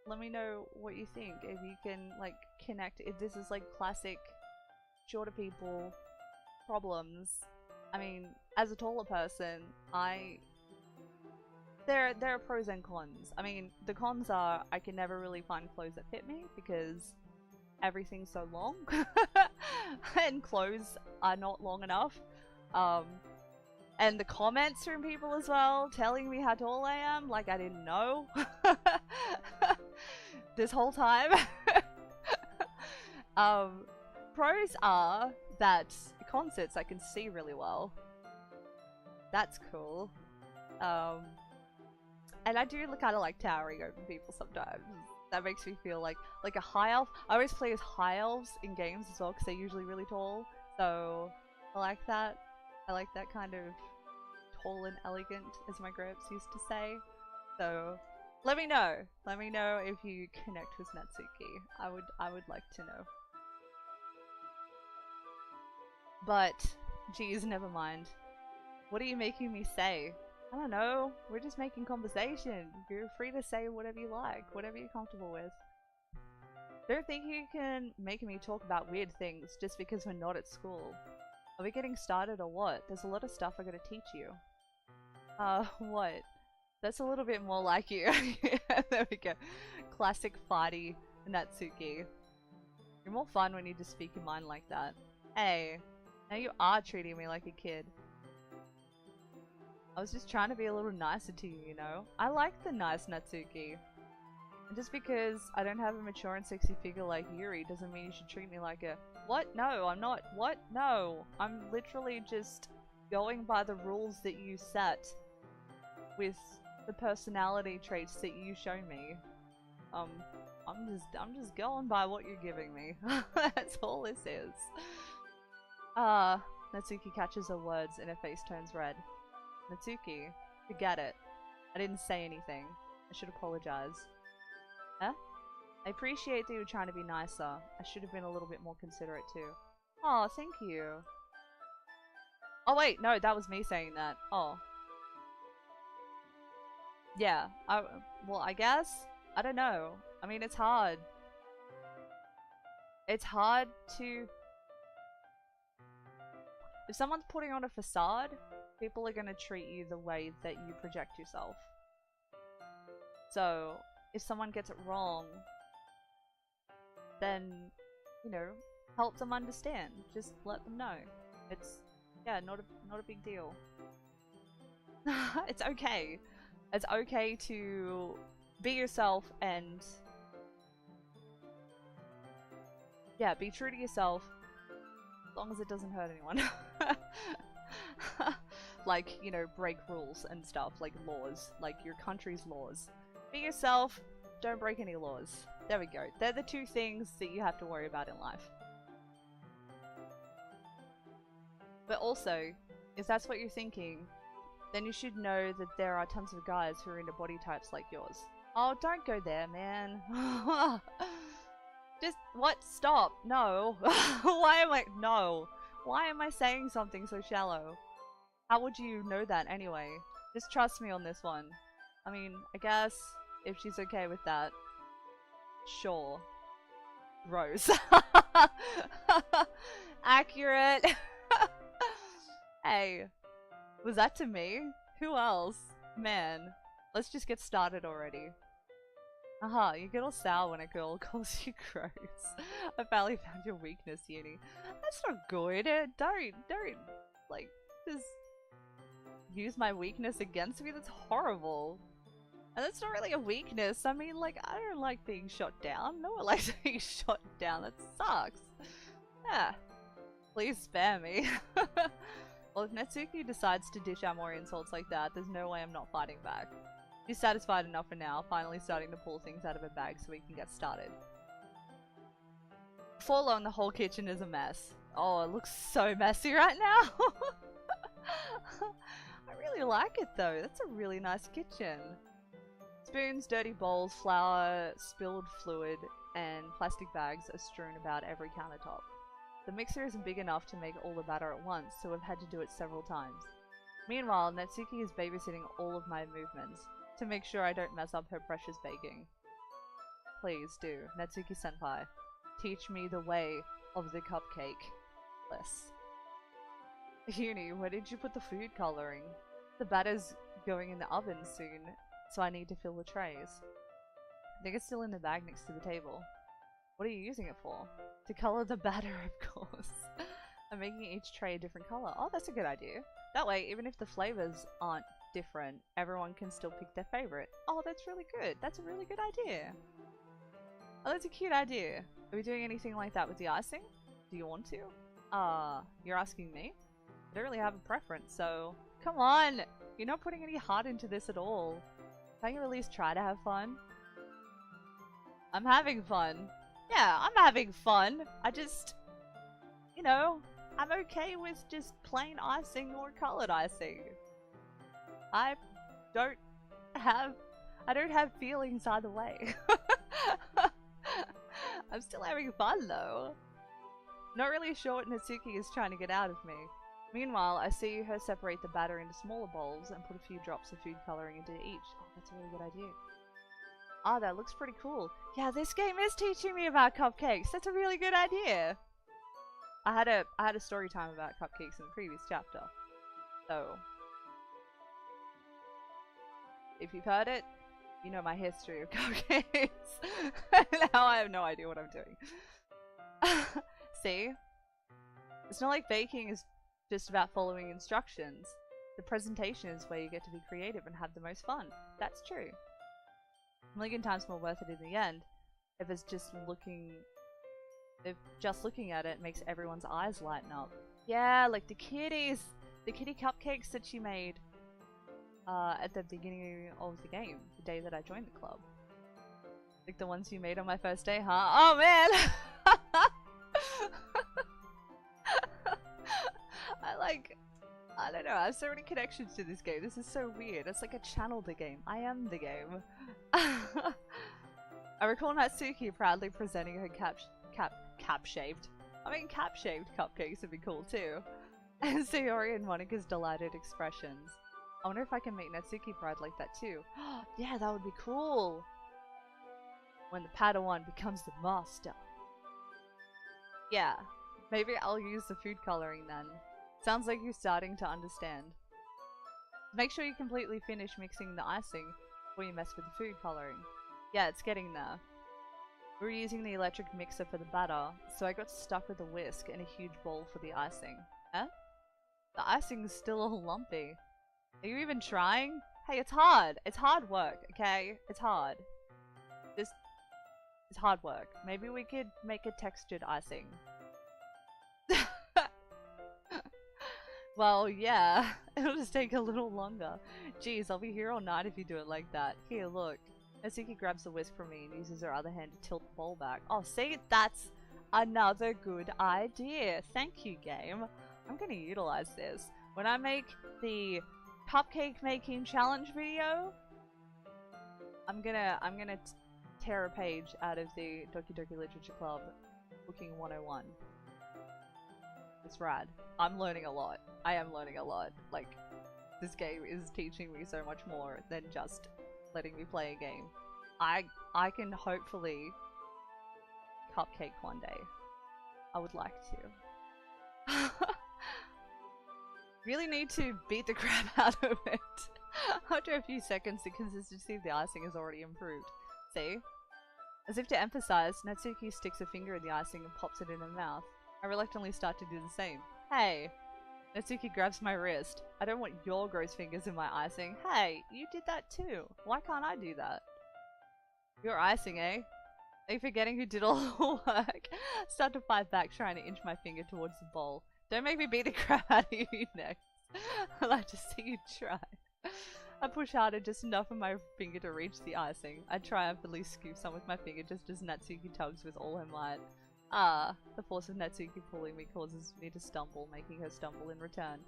Let me know what you think, if you can like connect, if this is like classic shorter people problems. I mean, as a taller person, there are pros and cons. I mean, the cons are I can never really find clothes that fit me because everything's so long and clothes are not long enough. And the comments from people as well telling me how tall I am, like I didn't know this whole time. Pros are that concerts I can see really well. That's cool. And I do kind of like towering over people sometimes. That makes me feel like a high elf. I always play as high elves in games as well because they're usually really tall. So I like that. I like that kind of tall and elegant, as my gramps used to say. So let me know. Let me know if you connect with Natsuki. I would like to know. But geez, never mind. What are you making me say? I don't know. We're just making conversation. You're free to say whatever you like, whatever you're comfortable with. Don't think you can make me talk about weird things just because we're not at school. Are we getting started or what? There's a lot of stuff I gotta teach you. What? That's a little bit more like you. There we go. Classic fighty Natsuki. You're more fun when you just speak your mind like that. Hey, now you are treating me like a kid. I was just trying to be a little nicer to you, you know? I like the nice Natsuki. And just because I don't have a mature and sexy figure like Yuri doesn't mean you should treat me like a— What? No, I'm not. What? No. I'm literally just going by the rules that you set with the personality traits that you show me. I'm just going by what you're giving me. That's all this is. Natsuki catches her words and her face turns red. Natsuki, forget it. I didn't say anything. I should apologize. Huh? I appreciate that you were trying to be nicer. I should have been a little bit more considerate too. Oh, thank you. Oh wait, no, that was me saying that. Oh. Yeah, well, I guess? I don't know. I mean, it's hard. It's hard to... If someone's putting on a facade, people are gonna treat you the way that you project yourself. So, if someone gets it wrong, then, you know, help them understand. Just let them know. It's, yeah, not a big deal. It's okay. It's okay to be yourself and, yeah, be true to yourself as long as it doesn't hurt anyone. Like, you know, break rules and stuff, like laws, like your country's laws. Be yourself, don't break any laws. There we go. They're the two things that you have to worry about in life. But also, if that's what you're thinking, then you should know that there are tons of guys who are into body types like yours. Oh, don't go there, man. Just, what? Stop. No. No. Why am I saying something so shallow? How would you know that anyway? Just trust me on this one. I mean, I guess if she's okay with that. Sure. Rose. Accurate. Hey. Was that to me? Who else? Man. Let's just get started already. Aha, you get all sour when a girl calls you gross. I finally found your weakness, Uni. That's not good. Don't, like, just use my weakness against me? That's horrible. And that's not really a weakness. I mean, like, I don't like being shot down. No one likes being shot down. That sucks. Yeah. Please spare me. Well, if Natsuki decides to dish out more insults like that, there's no way I'm not fighting back. She's satisfied enough for now, finally starting to pull things out of her bag so we can get started. Before long, the whole kitchen is a mess. Oh, it looks so messy right now. I really like it though. That's a really nice kitchen. Spoons, dirty bowls, flour, spilled fluid, and plastic bags are strewn about every countertop. The mixer isn't big enough to make all the batter at once, so we've had to do it several times. Meanwhile, Natsuki is babysitting all of my movements to make sure I don't mess up her precious baking. Please do, Natsuki-senpai. Teach me the way of the cupcake. Bliss. Uni, where did you put the food coloring? The batter's going in the oven soon, so I need to fill the trays. I think it's still in the bag next to the table. What are you using it for? To color the batter, of course. I'm making each tray a different color. Oh, that's a good idea. That way, even if the flavors aren't different, everyone can still pick their favorite. Oh, that's really good. That's a really good idea. Oh, that's a cute idea. Are we doing anything like that with the icing? Do you want to? You're asking me? I don't really have a preference, so... Come on! You're not putting any heart into this at all. Can't you at least try to have fun? I'm having fun. Yeah, I'm having fun. I just, you know, I'm okay with just plain icing or colored icing. I don't have feelings either way. I'm still having fun though. Not really sure what Natsuki is trying to get out of me. Meanwhile, I see her separate the batter into smaller bowls and put a few drops of food coloring into each. Oh, that's a really good idea. Ah, that looks pretty cool. Yeah, this game is teaching me about cupcakes. That's a really good idea. I had a story time about cupcakes in the previous chapter. So, if you've heard it, you know my history of cupcakes. Now I have no idea what I'm doing. See? It's not like baking is just about following instructions. The presentation is where you get to be creative and have the most fun. That's true. Million times more worth it in the end if just looking at it makes everyone's eyes lighten up. Yeah, like the kitty cupcakes that she made at the beginning of the game, the day that I joined the club. Like the ones you made on my first day, huh? Oh man! I don't know, I have so many connections to this game. This is so weird. It's like a channel the game. I am the game. I recall Natsuki proudly presenting her cap-shaved cupcakes would be cool too. And Sayori and Monika's delighted expressions. I wonder if I can make Natsuki proud like that too. Yeah, that would be cool. When the Padawan becomes the master. Yeah, maybe I'll use the food coloring then. Sounds like you're starting to understand. Make sure you completely finish mixing the icing before you mess with the food coloring. Yeah, it's getting there. We were using the electric mixer for the batter, so I got stuck with a whisk and a huge bowl for the icing. Eh? The icing's still all lumpy. Are you even trying? Hey, it's hard. It's hard work, okay? It's hard. It's hard work. Maybe we could make a textured icing. Well, yeah, it'll just take a little longer. Jeez, I'll be here all night if you do it like that. Here, look. Natsuki grabs the whisk from me and uses her other hand to tilt the bowl back. Oh, see? That's another good idea. Thank you, game. I'm gonna utilize this. When I make the cupcake making challenge video, I'm gonna tear a page out of the Doki Doki Literature Club Cooking 101. It's rad. I'm learning a lot. I am learning a lot. Like, this game is teaching me so much more than just letting me play a game. I can hopefully cupcake one day. I would like to. Really need to beat the crap out of it. After a few seconds, the consistency of the icing has already improved. See? As if to emphasize, Natsuki sticks a finger in the icing and pops it in her mouth. I reluctantly start to do the same. Hey! Natsuki grabs my wrist. I don't want your gross fingers in my icing. Hey, you did that too. Why can't I do that? Your icing, eh? Are you forgetting who did all the work? Start to fight back, trying to inch my finger towards the bowl. Don't make me beat the crap out of you next. I'd like to see you try. I push harder, just enough of my finger to reach the icing. I triumphantly scoop some with my finger just as Natsuki tugs with all her might. Ah, the force of Natsuki pulling me causes me to stumble, making her stumble in return.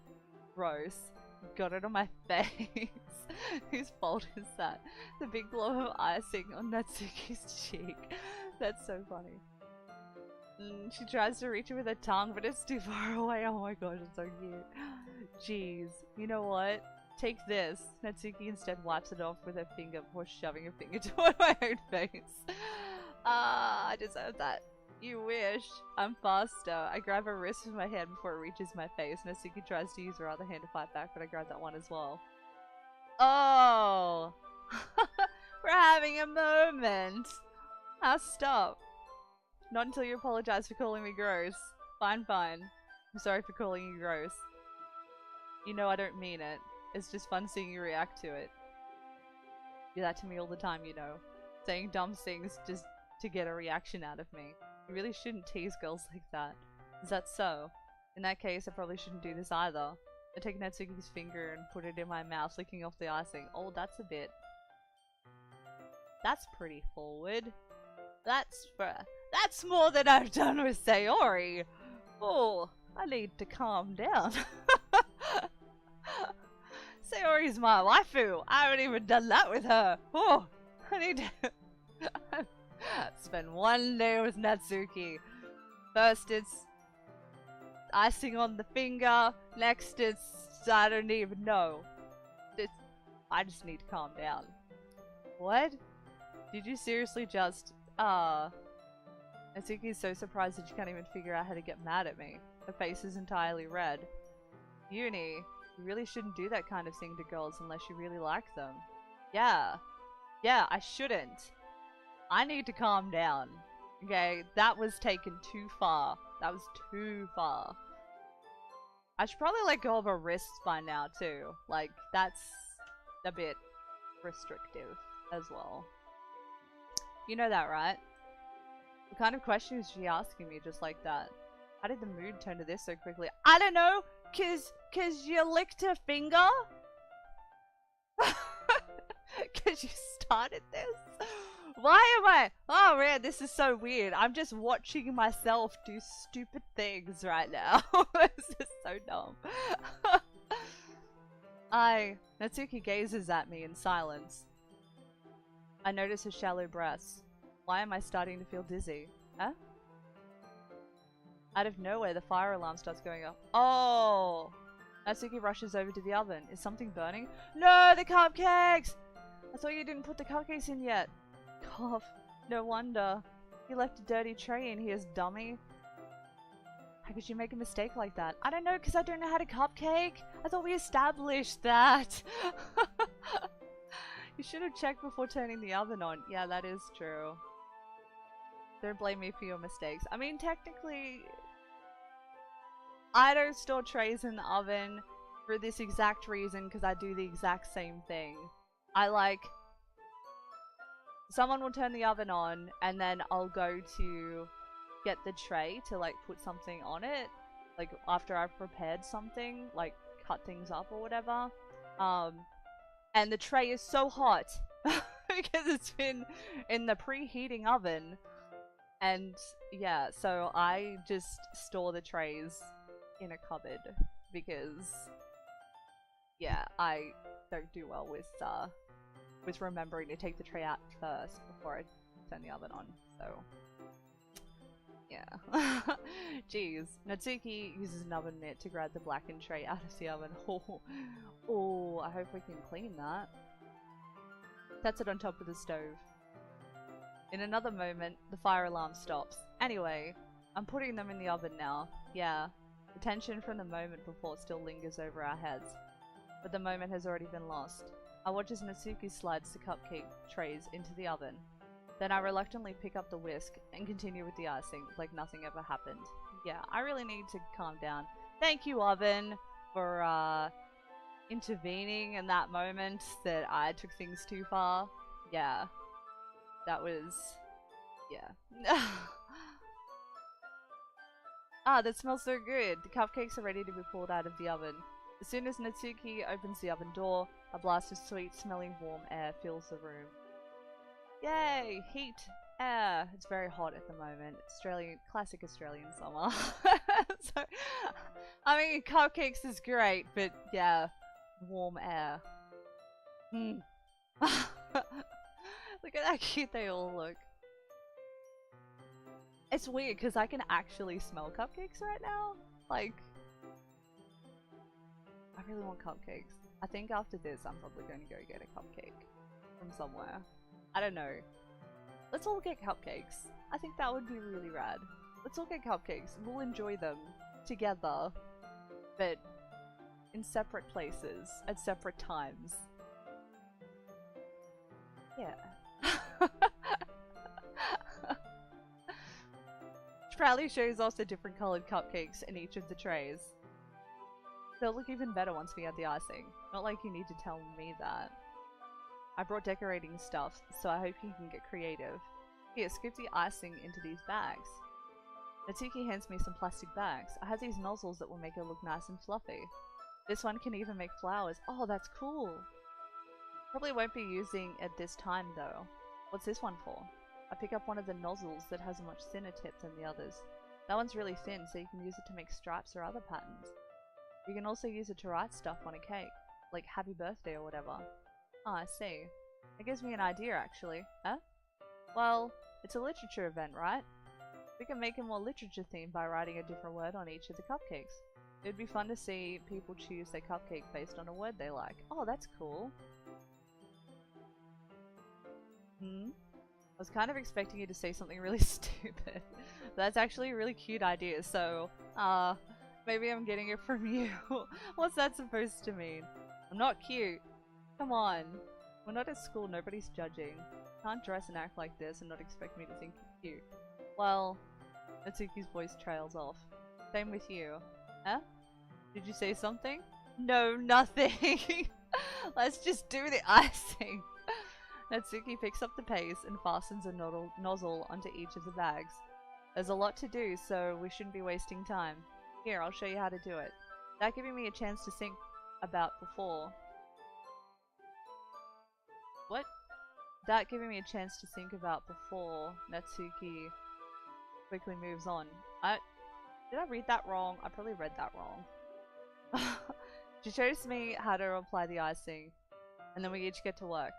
Gross. Got it on my face. Whose fault is that? The big blob of icing on Natsuki's cheek. That's so funny. She tries to reach it with her tongue, but it's too far away. Oh my gosh, it's so cute. Jeez. You know what? Take this. Natsuki instead wipes it off with her finger before shoving her finger toward my own face. Ah, I deserve that. You wish. I'm faster. I grab her wrist with my hand before it reaches my face. Natsuki tries to use her other hand to fight back, but I grab that one as well. Oh! We're having a moment! Now stop. Not until you apologize for calling me gross. Fine, fine. I'm sorry for calling you gross. You know I don't mean it. It's just fun seeing you react to it. You do that to me all the time, you know. Saying dumb things just to get a reaction out of me. You really shouldn't tease girls like that. Is that so? In that case, I probably shouldn't do this either. I take Natsuki's finger and put it in my mouth, licking off the icing. Oh, that's a bit That's pretty forward. That's more than I've done with Sayori. Oh, I need to calm down. Sayori's my waifu. I haven't even done that with her. Oh, I need to spend one day with Natsuki. First it's icing on the finger. Next it's I don't even know. I just need to calm down. What? Did you seriously just Natsuki's so surprised that she can't even figure out how to get mad at me. Her face is entirely red. Uni, you really shouldn't do that kind of thing to girls unless you really like them. Yeah. Yeah, I shouldn't. I need to calm down. Okay, that was taken too far. That was too far. I should probably let go of her wrists by now too. Like, that's a bit restrictive as well. You know that, right? What kind of question is she asking me just like that? How did the mood turn to this so quickly? I don't know, cause you licked her finger? Cause you started this? Why am I? Oh man, this is so weird. I'm just watching myself do stupid things right now. This is so dumb. Natsuki gazes at me in silence. I notice her shallow breaths. Why am I starting to feel dizzy? Huh? Out of nowhere, the fire alarm starts going off. Oh! Natsuki rushes over to the oven. Is something burning? No, the cupcakes! I thought you didn't put the cupcakes in yet. Cough. No wonder. You left a dirty tray in here, dummy. How could you make a mistake like that? I don't know, because I don't know how to cupcake. I thought we established that. You should have checked before turning the oven on. Yeah, that is true. Don't blame me for your mistakes. I mean, technically, I don't store trays in the oven for this exact reason because I do the exact same thing. Someone will turn the oven on and then I'll go to get the tray to put something on it. Like after I've prepared something, like cut things up or whatever. And the tray is so hot because it's been in the preheating oven. And yeah, so I just store the trays in a cupboard because yeah, I don't do well with remembering to take the tray out first before I turn the oven on. So yeah. Jeez. Natsuki uses an oven mitt to grab the blackened tray out of the oven. Oh, I hope we can clean that. Sets it on top of the stove. In another moment, the fire alarm stops. Anyway, I'm putting them in the oven now. Yeah, the tension from the moment before still lingers over our heads. But the moment has already been lost. I watch as Natsuki slides the cupcake trays into the oven. Then I reluctantly pick up the whisk and continue with the icing like nothing ever happened. Yeah, I really need to calm down. Thank you, oven, for intervening in that moment that I took things too far. Yeah. That was... yeah. Ah, that smells so good. The cupcakes are ready to be pulled out of the oven. As soon as Natsuki opens the oven door, a blast of sweet-smelling warm air fills the room. Yay! Heat! Air! It's very hot at the moment. Classic Australian summer. So, I mean, cupcakes is great, but yeah, warm air. Look at how cute they all look. It's weird because I can actually smell cupcakes right now. Like, I really want cupcakes. I think after this I'm probably going to go get a cupcake from somewhere. I don't know. Let's all get cupcakes. I think that would be really rad. Let's all get cupcakes. We'll enjoy them together, but in separate places at separate times. Yeah. Which proudly shows us the different colored cupcakes in each of the trays. They'll look even better once we add the icing. Not like you need to tell me that. I brought decorating stuff, so I hope you can get creative. Here, scoop the icing into these bags. Natsuki hands me some plastic bags. I have these nozzles that will make it look nice and fluffy. This one can even make flowers. Oh, that's cool! Probably won't be using it this time though. What's this one for? I pick up one of the nozzles that has a much thinner tip than the others. That one's really thin, so you can use it to make stripes or other patterns. You can also use it to write stuff on a cake, like happy birthday or whatever. Oh, I see. It gives me an idea, actually. Huh? Well, it's a literature event, right? We can make it more literature themed by writing a different word on each of the cupcakes. It'd be fun to see people choose their cupcake based on a word they like. Oh, that's cool. I was kind of expecting you to say something really stupid. That's actually a really cute idea, so, maybe I'm getting it from you. What's that supposed to mean? I'm not cute. Come on. We're not at school, nobody's judging. Can't dress and act like this and not expect me to think you're cute. Well, Natsuki's voice trails off. Same with you. Huh? Did you say something? No, nothing! Let's just do the icing! Natsuki picks up the paste and fastens a nozzle onto each of the bags. There's a lot to do, so we shouldn't be wasting time. Here, I'll show you how to do it. That giving me a chance to think about before. What? That giving me a chance to think about before Natsuki quickly moves on. Did I read that wrong? I probably read that wrong. She shows me how to apply the icing, and then we each get to work.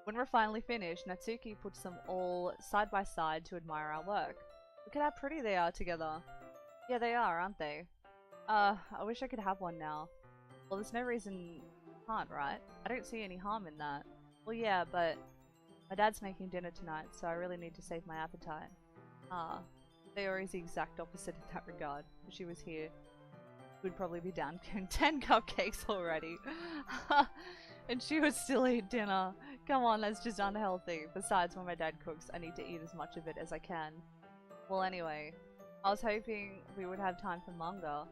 When we're finally finished, Natsuki puts them all side by side to admire our work. Look at how pretty they are together. Yeah, they are, aren't they? I wish I could have one now. Well, there's no reason you can't, right? I don't see any harm in that. Well, yeah, but my dad's making dinner tonight, so I really need to save my appetite. Sayori is the exact opposite in that regard. If she was here, we'd probably be down 10 cupcakes already. And she would still eat dinner. Come on, that's just unhealthy. Besides, when my dad cooks, I need to eat as much of it as I can. Well, anyway, I was hoping we would have time for manga,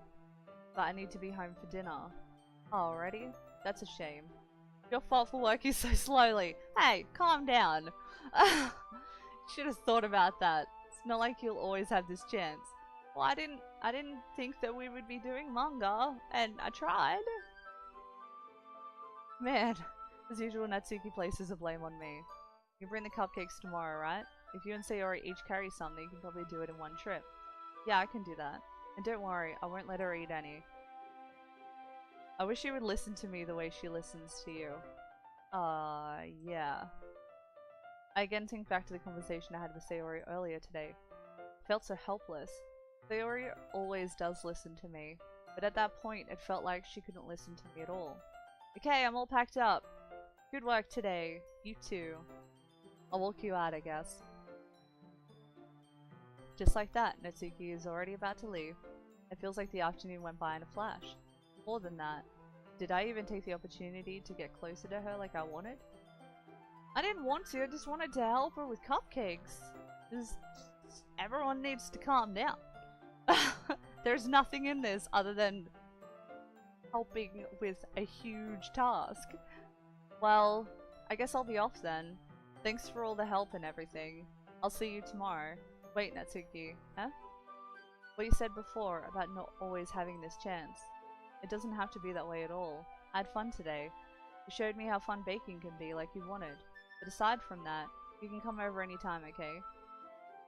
but I need to be home for dinner. Oh, already? That's a shame. Your fault for working so slowly. Hey, calm down. Should have thought about that. It's not like you'll always have this chance. Well, I didn't think that we would be doing manga, and I tried. Man, as usual, Natsuki places the blame on me. You bring the cupcakes tomorrow, right? If you and Sayori each carry some, then you can probably do it in one trip. Yeah, I can do that. And don't worry, I won't let her eat any. I wish she would listen to me the way she listens to you. Yeah. I again think back to the conversation I had with Sayori earlier today. I felt so helpless. Sayori always does listen to me, but at that point it felt like she couldn't listen to me at all. Okay, I'm all packed up. Good work today. You too. I'll walk you out, I guess. Just like that, Natsuki is already about to leave. It feels like the afternoon went by in a flash. More than that, did I even take the opportunity to get closer to her like I wanted? I didn't want to, I just wanted to help her with cupcakes. Everyone needs to calm down. There's nothing in this other than helping with a huge task. Well, I guess I'll be off then. Thanks for all the help and everything. I'll see you tomorrow. Wait, Natsuki. Huh? What you said before about not always having this chance. It doesn't have to be that way at all. I had fun today. You showed me how fun baking can be like you wanted. But aside from that, you can come over anytime, okay?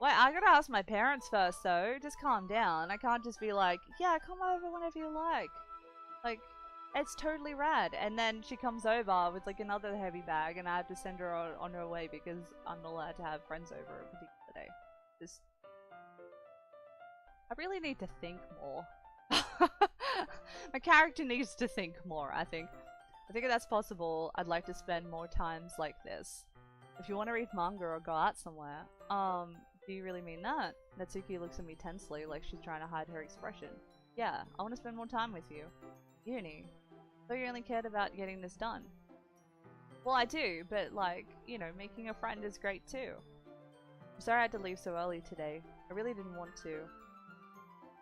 Wait, I gotta ask my parents first though. Just calm down. I can't just be like, yeah, come over whenever you like. Like, it's totally rad. And then she comes over with like another heavy bag and I have to send her on her way because I'm not allowed to have friends over a particular day. Just... I really need to think more. My character needs to think more, I think. I think if that's possible, I'd like to spend more times like this. If you want to read manga or go out somewhere, do you really mean that? Natsuki looks at me tensely, like she's trying to hide her expression. Yeah, I want to spend more time with you. Uni. Thought you only cared about getting this done. Well, I do, but like, you know, making a friend is great too. I'm sorry I had to leave so early today. I really didn't want to.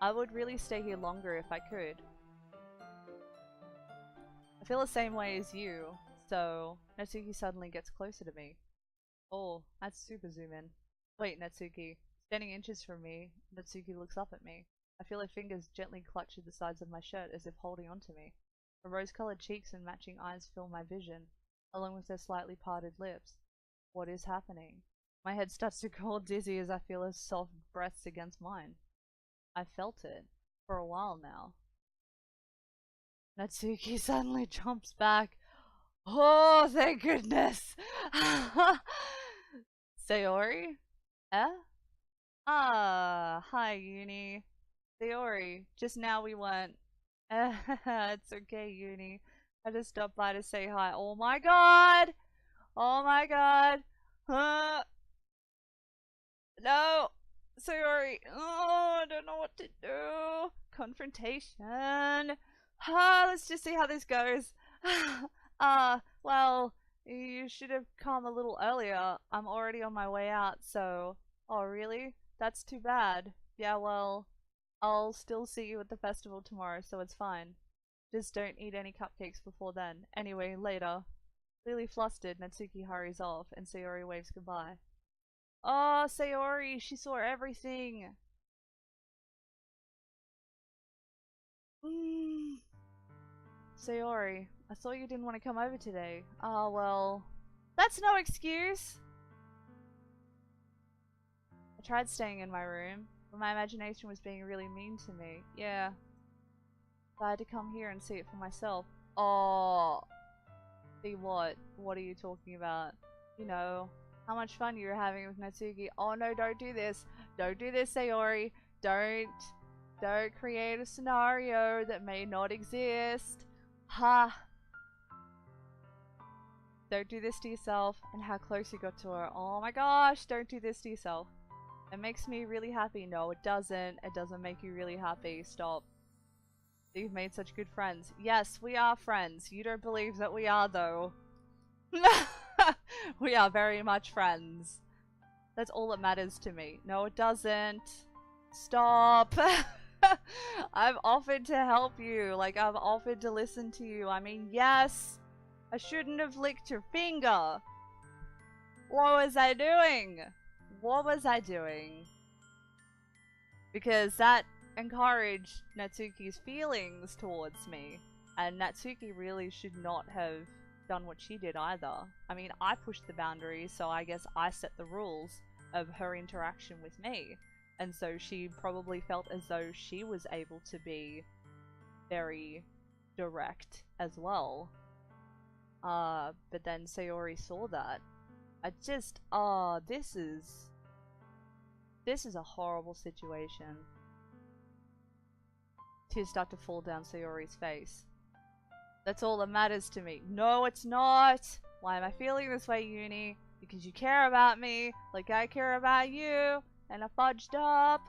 I would really stay here longer if I could. I feel the same way as you, so Natsuki suddenly gets closer to me. Oh, that's super zoom in. Wait, Natsuki. Standing inches from me, Natsuki looks up at me. I feel her fingers gently clutch at the sides of my shirt as if holding onto me. Her rose-colored cheeks and matching eyes fill my vision. along with her slightly parted lips. What is happening? My head starts to go all dizzy as I feel her soft breaths against mine. I've felt it for a while now. Natsuki suddenly jumps back. Oh, thank goodness! Sayori? Eh? Ah, hi, Uni. Sayori, just now we went. It's okay, Uni. I just stopped by to say hi. Oh my god! Oh my god! No! Sayori! Oh, I don't know what to do. Confrontation. Let's just see how this goes. Well, you should have come a little earlier. I'm already on my way out, so... Oh, really? That's too bad. Yeah, well, I'll still see you at the festival tomorrow, so it's fine. Just don't eat any cupcakes before then. Anyway, later. Clearly flustered, Natsuki hurries off, and Sayori waves goodbye. Oh, Sayori, she saw everything. Sayori, I thought you didn't want to come over today. Ah, well, that's no excuse. I tried staying in my room, but my imagination was being really mean to me. Yeah. So I had to come here and see it for myself. Oh. See what? What are you talking about? You know, how much fun you were having with Natsuki. Oh no, don't do this. Don't do this, Sayori. Don't create a scenario that may not exist. Ha! Don't do this to yourself. And how close you got to her. Oh my gosh, don't do this to yourself. It makes me really happy. No, it doesn't. It doesn't make you really happy. Stop. You've made such good friends. Yes, we are friends. You don't believe that we are, though. We are very much friends. That's all that matters to me. No, it doesn't. Stop. I've offered to help you. Like, I've offered to listen to you. I mean, yes. I shouldn't have licked your finger. What was I doing? What was I doing? Because that encouraged Natsuki's feelings towards me. And Natsuki really should not have done what she did either. I mean, I pushed the boundaries, so I guess I set the rules of her interaction with me. And so she probably felt as though she was able to be very direct as well. But then Sayori saw that. I just, this is a horrible situation. Tears start to fall down Sayori's face. That's all that matters to me. No, it's not! Why am I feeling this way, Uni? Because you care about me, like I care about you, and I fudged up.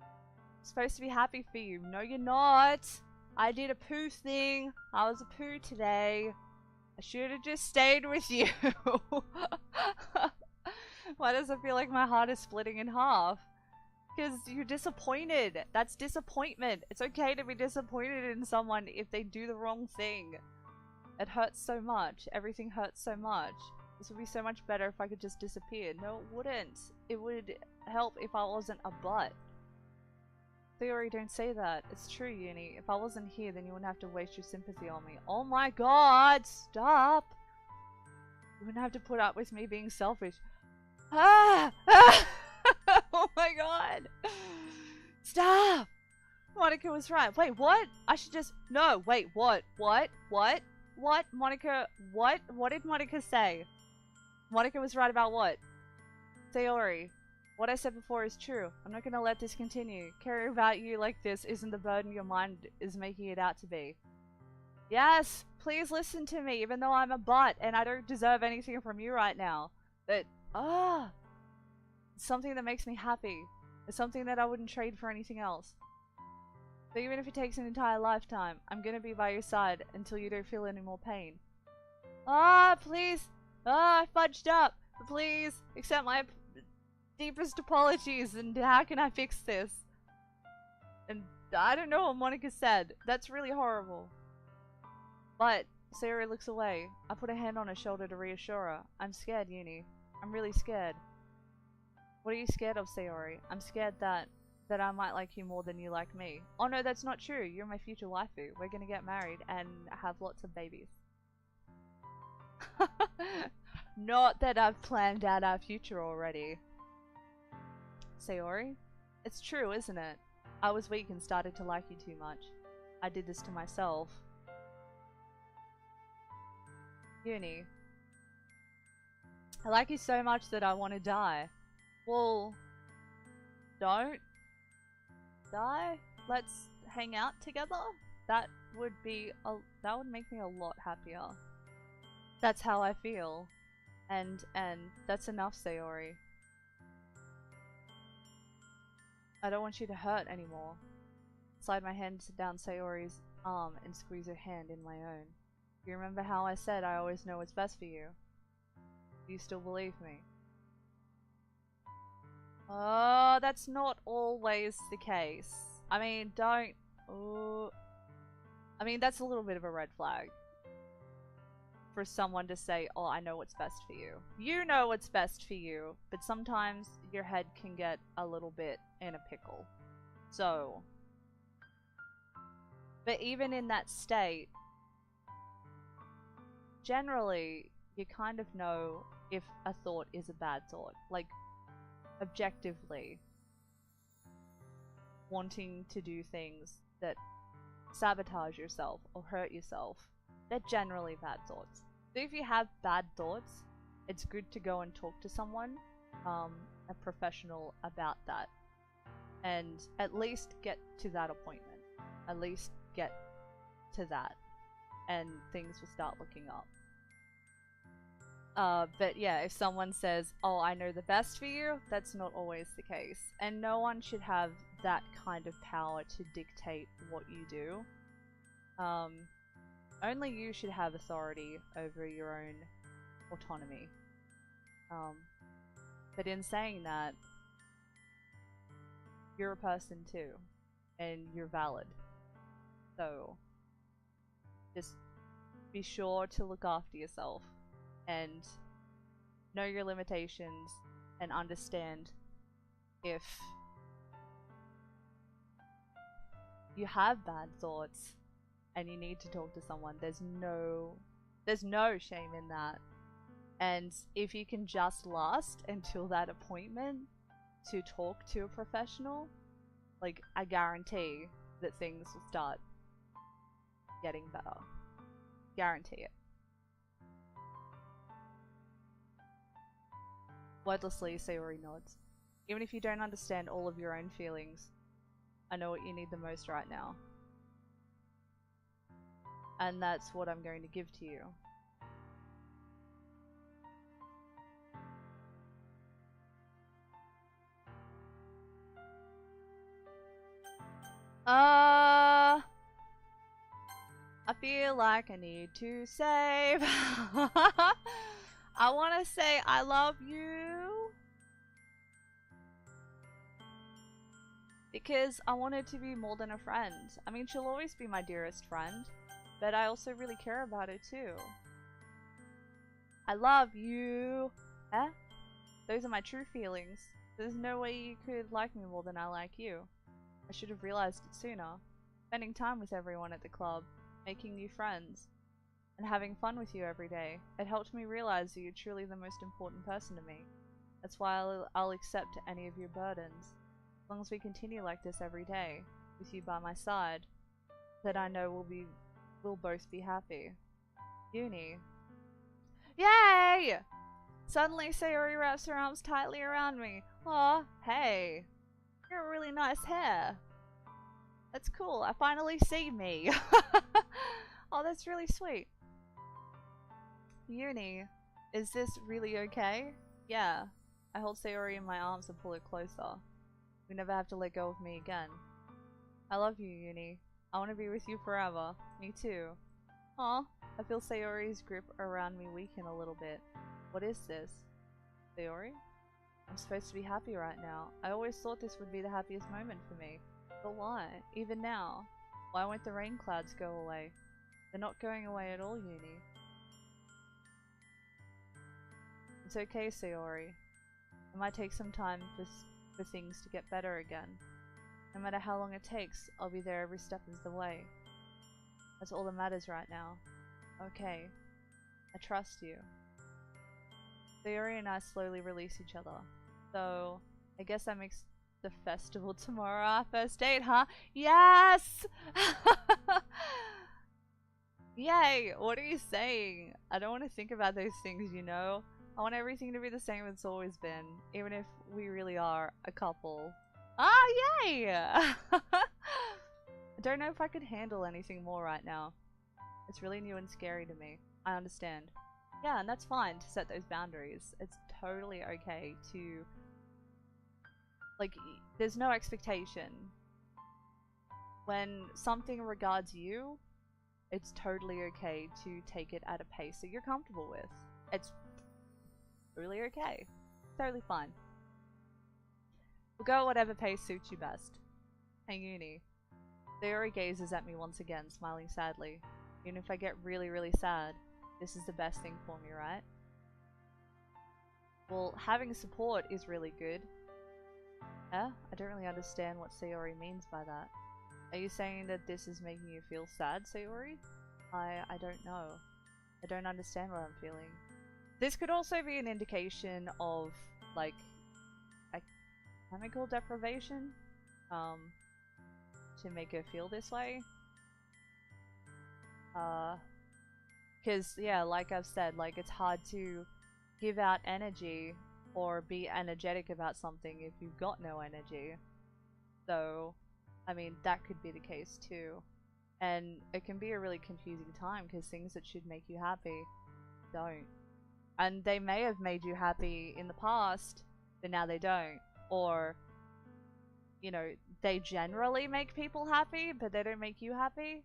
I'm supposed to be happy for you. No, you're not. I did a poo thing. I was a poo today. I should have just stayed with you. Why does it feel like my heart is splitting in half? Because you're disappointed. That's disappointment. It's okay to be disappointed in someone if they do the wrong thing. It hurts so much. Everything hurts so much. This would be so much better if I could just disappear. No, it wouldn't. It would help if I wasn't a butt. Theory, don't say that. It's true, Uni. If I wasn't here, then you wouldn't have to waste your sympathy on me. Oh my god! Stop! You wouldn't have to put up with me being selfish. Ah! Oh my god! Stop! Monica was right. Wait, what? I should just... No, wait, what? What? What? What? Monica... What? What did Monica say? Monica was right about what? Sayori, what I said before is true. I'm not gonna let this continue. Caring about you like this isn't the burden your mind is making it out to be. Yes! Please listen to me, even though I'm a butt and I don't deserve anything from you right now. But... It's something that makes me happy. It's something that I wouldn't trade for anything else. So even if it takes an entire lifetime, I'm gonna be by your side until you don't feel any more pain. Please! I fudged up! Please, accept my deepest apologies, and how can I fix this? And I don't know what Monica said. That's really horrible. But, Sayori looks away. I put a hand on her shoulder to reassure her. I'm scared, Uni. I'm really scared. What are you scared of, Sayori? I'm scared that I might like you more than you like me. Oh no, that's not true. You're my future waifu. We're gonna get married and have lots of babies. Not that I've planned out our future already. Sayori? It's true, isn't it? I was weak and started to like you too much. I did this to myself. Uni. I like you so much that I want to die. Well, don't die. Let's hang out together. That would make me a lot happier. That's how I feel. And that's enough, Sayori. I don't want you to hurt anymore. Slide my hand down Sayori's arm and squeeze her hand in my own. You remember how I said I always know what's best for you? Do you still believe me? Oh, that's not always the case. I mean, don't... Oh, I mean, that's a little bit of a red flag. For someone to say, oh, I know what's best for you. You know what's best for you, but sometimes your head can get a little bit in a pickle. So... But even in that state, generally, you kind of know if a thought is a bad thought. Like, objectively, wanting to do things that sabotage yourself or hurt yourself, they're generally bad thoughts. So if you have bad thoughts, it's good to go and talk to someone, a professional, about that. And at least get to that appointment. At least get to that. And things will start looking up. But yeah, if someone says, oh, I know the best for you, that's not always the case. And no one should have that kind of power to dictate what you do. Only you should have authority over your own autonomy. But in saying that, you're a person too, and you're valid. So, just be sure to look after yourself and know your limitations and understand if you have bad thoughts and you need to talk to someone. There's no shame in that. And if you can just last until that appointment to talk to a professional, like, I guarantee that things will start getting better. Guarantee it. Wordlessly, Sayori nods. Even if you don't understand all of your own feelings, I know what you need the most right now. And that's what I'm going to give to you. I feel like I need to save. I want to say I love you. Because I want her to be more than a friend. I mean, she'll always be my dearest friend. But I also really care about her too. I love you. Eh? Those are my true feelings. There's no way you could like me more than I like you. I should have realized it sooner. Spending time with everyone at the club, making new friends, and having fun with you every day. It helped me realize that you're truly the most important person to me. That's why I'll accept any of your burdens. As long as we continue like this every day, with you by my side, that I know we'll both be happy. Uni. Yay! Suddenly Sayori wraps her arms tightly around me. Aw, hey. You're a really nice hair. That's cool. I finally see me. Oh, that's really sweet. Uni, is this really okay? Yeah. I hold Sayori in my arms and pull her closer. You never have to let go of me again. I love you, Uni. I want to be with you forever. Me too. Aw, I feel Sayori's grip around me weaken a little bit. What is this? Sayori? I'm supposed to be happy right now. I always thought this would be the happiest moment for me. But why? Even now? Why won't the rain clouds go away? They're not going away at all, Uni. It's okay, Sayori. It might take some time for things to get better again. No matter how long it takes, I'll be there every step of the way. That's all that matters right now. Okay. I trust you. Sayori and I slowly release each other. So, I guess that makes the festival tomorrow our first date, huh? Yes! Yay! What are you saying? I don't want to think about those things, you know? I want everything to be the same as it's always been, even if we really are a couple. Ah, yay! I don't know if I could handle anything more right now. It's really new and scary to me. I understand. Yeah, and that's fine to set those boundaries. It's totally okay to... Like, there's no expectation. When something regards you, it's totally okay to take it at a pace that you're comfortable with. It's really okay. Totally fine. We'll go at whatever pace suits you best. Hey, Uni. Sayori gazes at me once again, smiling sadly. Even if I get really, really sad, this is the best thing for me, right? Well, having support is really good. Yeah? I don't really understand what Sayori means by that. Are you saying that this is making you feel sad, Sayori? I don't know. I don't understand what I'm feeling. This could also be an indication of, like, a chemical deprivation, to make her feel this way. Because, yeah, like I've said, like, it's hard to give out energy or be energetic about something if you've got no energy. So, I mean, that could be the case too. And it can be a really confusing time because things that should make you happy don't. And they may have made you happy in the past, but now they don't. Or, you know, they generally make people happy, but they don't make you happy.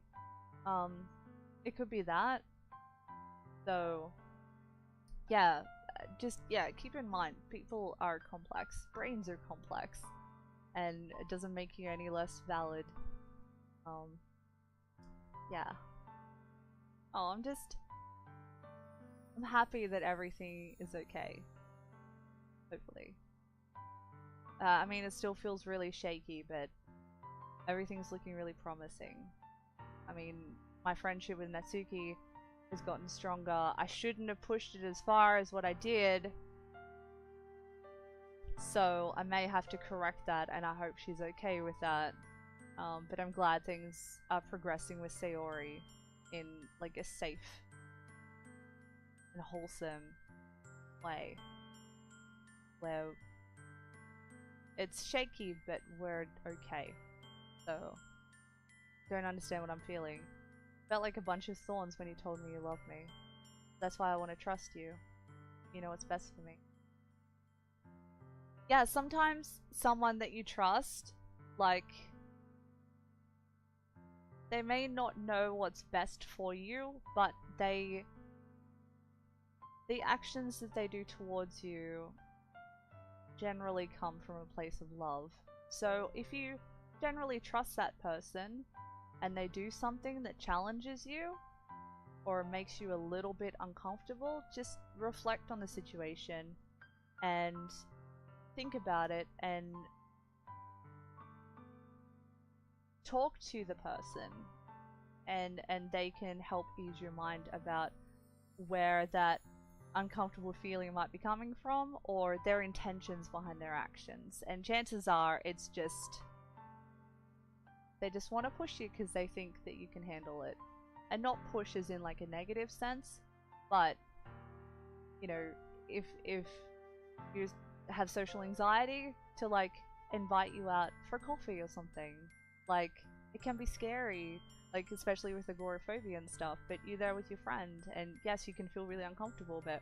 It could be that. So, yeah, just, yeah, keep in mind, people are complex. Brains are complex. And it doesn't make you any less valid. Yeah. Oh, I'm happy that everything is okay. Hopefully. I mean, it still feels really shaky, but everything's looking really promising. I mean, my friendship with Natsuki has gotten stronger. I shouldn't have pushed it as far as what I did. So I may have to correct that, and I hope she's okay with that. But I'm glad things are progressing with Sayori in, like, a safe and wholesome way. Where it's shaky, but we're okay. So, don't understand what I'm feeling. Felt like a bunch of thorns when you told me you loved me. That's why I want to trust you. You know what's best for me. Yeah, sometimes someone that you trust, like, they may not know what's best for you, but the actions that they do towards you generally come from a place of love. So if you generally trust that person and they do something that challenges you or makes you a little bit uncomfortable, just reflect on the situation and think about it and talk to the person, and they can help ease your mind about where that uncomfortable feeling might be coming from or their intentions behind their actions. And chances are it's just they just want to push you because they think that you can handle it. And not push as in like a negative sense, but you know, if you have social anxiety, to like invite you out for coffee or something. Like, it can be scary, like especially with agoraphobia and stuff, but you're there with your friend, and yes, you can feel really uncomfortable, but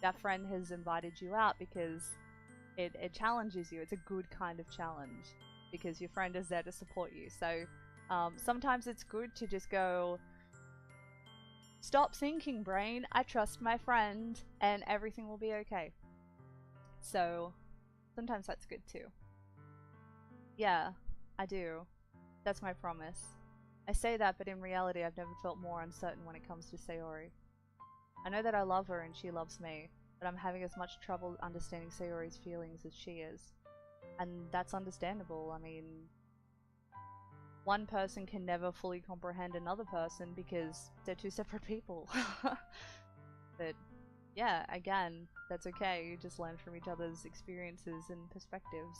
that friend has invited you out because it challenges you. It's a good kind of challenge because your friend is there to support you. So sometimes it's good to just go, stop thinking, brain, I trust my friend, and everything will be okay. So sometimes that's good too. Yeah, I do. That's my promise. I say that, but in reality I've never felt more uncertain when it comes to Sayori. I know that I love her and she loves me, but I'm having as much trouble understanding Sayori's feelings as she is. And that's understandable. I mean, one person can never fully comprehend another person because they're two separate people. But yeah, again, that's okay. You just learn from each other's experiences and perspectives.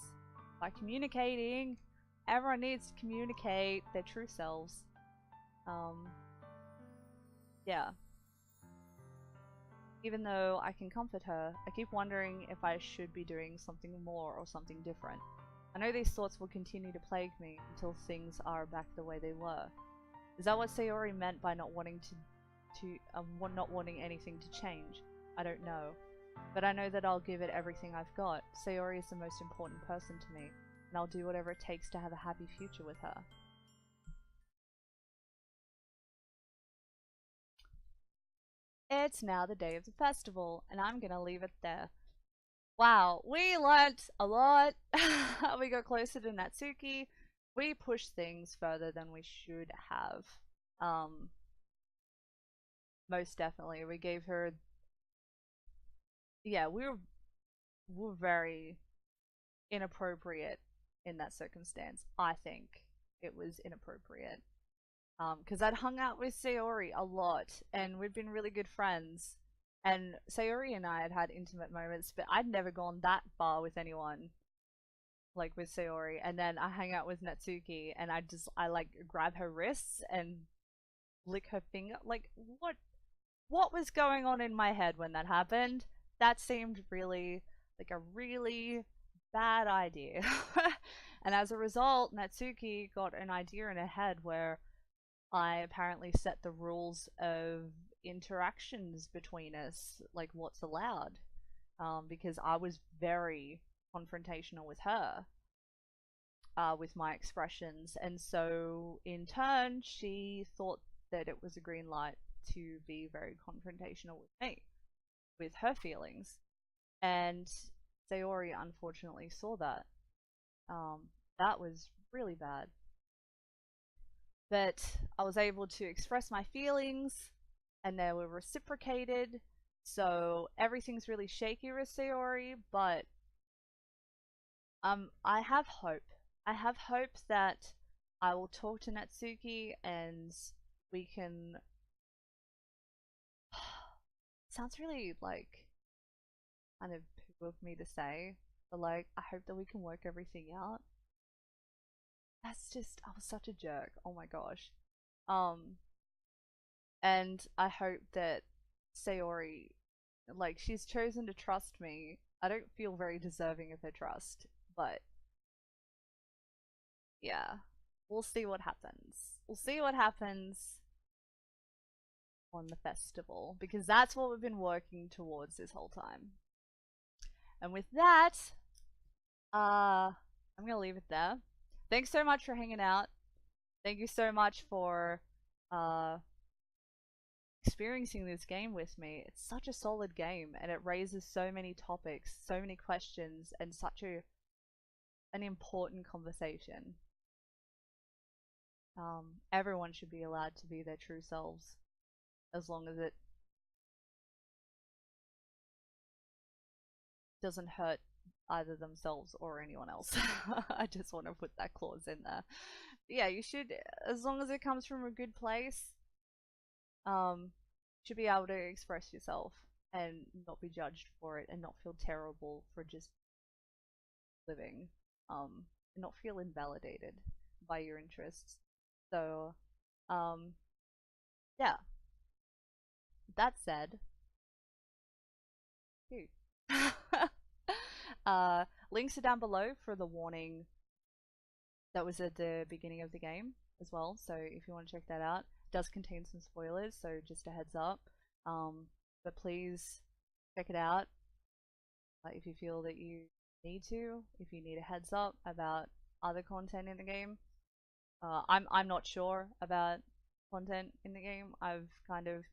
By communicating, everyone needs to communicate their true selves. Um, yeah. Even though I can comfort her, I keep wondering if I should be doing something more or something different. I know these thoughts will continue to plague me until things are back the way they were. Is that what Sayori meant by not wanting not wanting anything to change? I don't know. But I know that I'll give it everything I've got. Sayori is the most important person to me, and I'll do whatever it takes to have a happy future with her. It's now the day of the festival, and I'm gonna leave it there. Wow, we learnt a lot. We got closer to Natsuki. We pushed things further than we should have. Um, Most definitely. We gave her, yeah, we were very inappropriate in that circumstance. I think it was inappropriate. Because I'd hung out with Sayori a lot, and we'd been really good friends. And Sayori and I had had intimate moments, but I'd never gone that far with anyone, like with Sayori. And then I hang out with Natsuki, and I like grab her wrists and lick her finger. Like, what was going on in my head when that happened? That seemed really like a really bad idea. And as a result, Natsuki got an idea in her head where I apparently set the rules of interactions between us, like what's allowed, because I was very confrontational with her, with my expressions, and so in turn, she thought that it was a green light to be very confrontational with me, with her feelings, and Sayori unfortunately saw that. That was really bad. But I was able to express my feelings and they were reciprocated. So everything's really shaky with Sayori, but I have hope. I have hope that I will talk to Natsuki and we can sounds really like kind of poo of me to say, but like I hope that we can work everything out. That's just I was such a jerk. Oh my gosh. Um and I hope that Sayori, like, she's chosen to trust me. I don't feel very deserving of her trust, but yeah, we'll see what happens. We'll see what happens on the festival because that's what we've been working towards this whole time. And with that, I'm gonna leave it there. Thanks so much for hanging out. Thank you so much for uh experiencing this game with me. It's such a solid game and it raises so many topics, so many questions, and such an important conversation. Everyone should be allowed to be their true selves as long as it doesn't hurt either themselves or anyone else. I just want to put that clause in there. Yeah, you should, as long as it comes from a good place, um, should be able to express yourself and not be judged for it and not feel terrible for just living, and not feel invalidated by your interests. So, um, yeah. That said, phew. Links are down below for the warning that was at the beginning of the game as well. So if you want to check that out, it does contain some spoilers. So just a heads up. But please check it out if you feel that you need to. If you need a heads up about other content in the game. I'm not sure about content in the game. I've kind of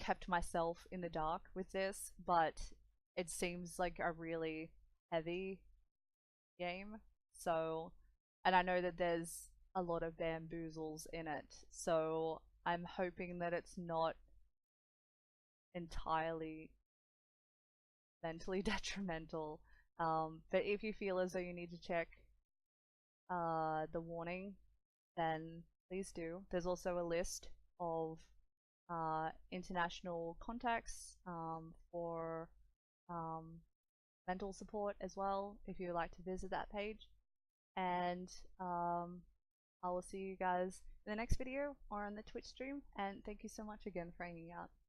kept myself in the dark with this, but it seems like a really heavy game. So, and I know that there's a lot of bamboozles in it. So I'm hoping that it's not entirely mentally detrimental. But if you feel as though you need to check the warning, then please do. There's also a list of international contacts for um, mental support as well if you would like to visit that page. And I will see you guys in the next video or on the Twitch stream. And thank you so much again for hanging out.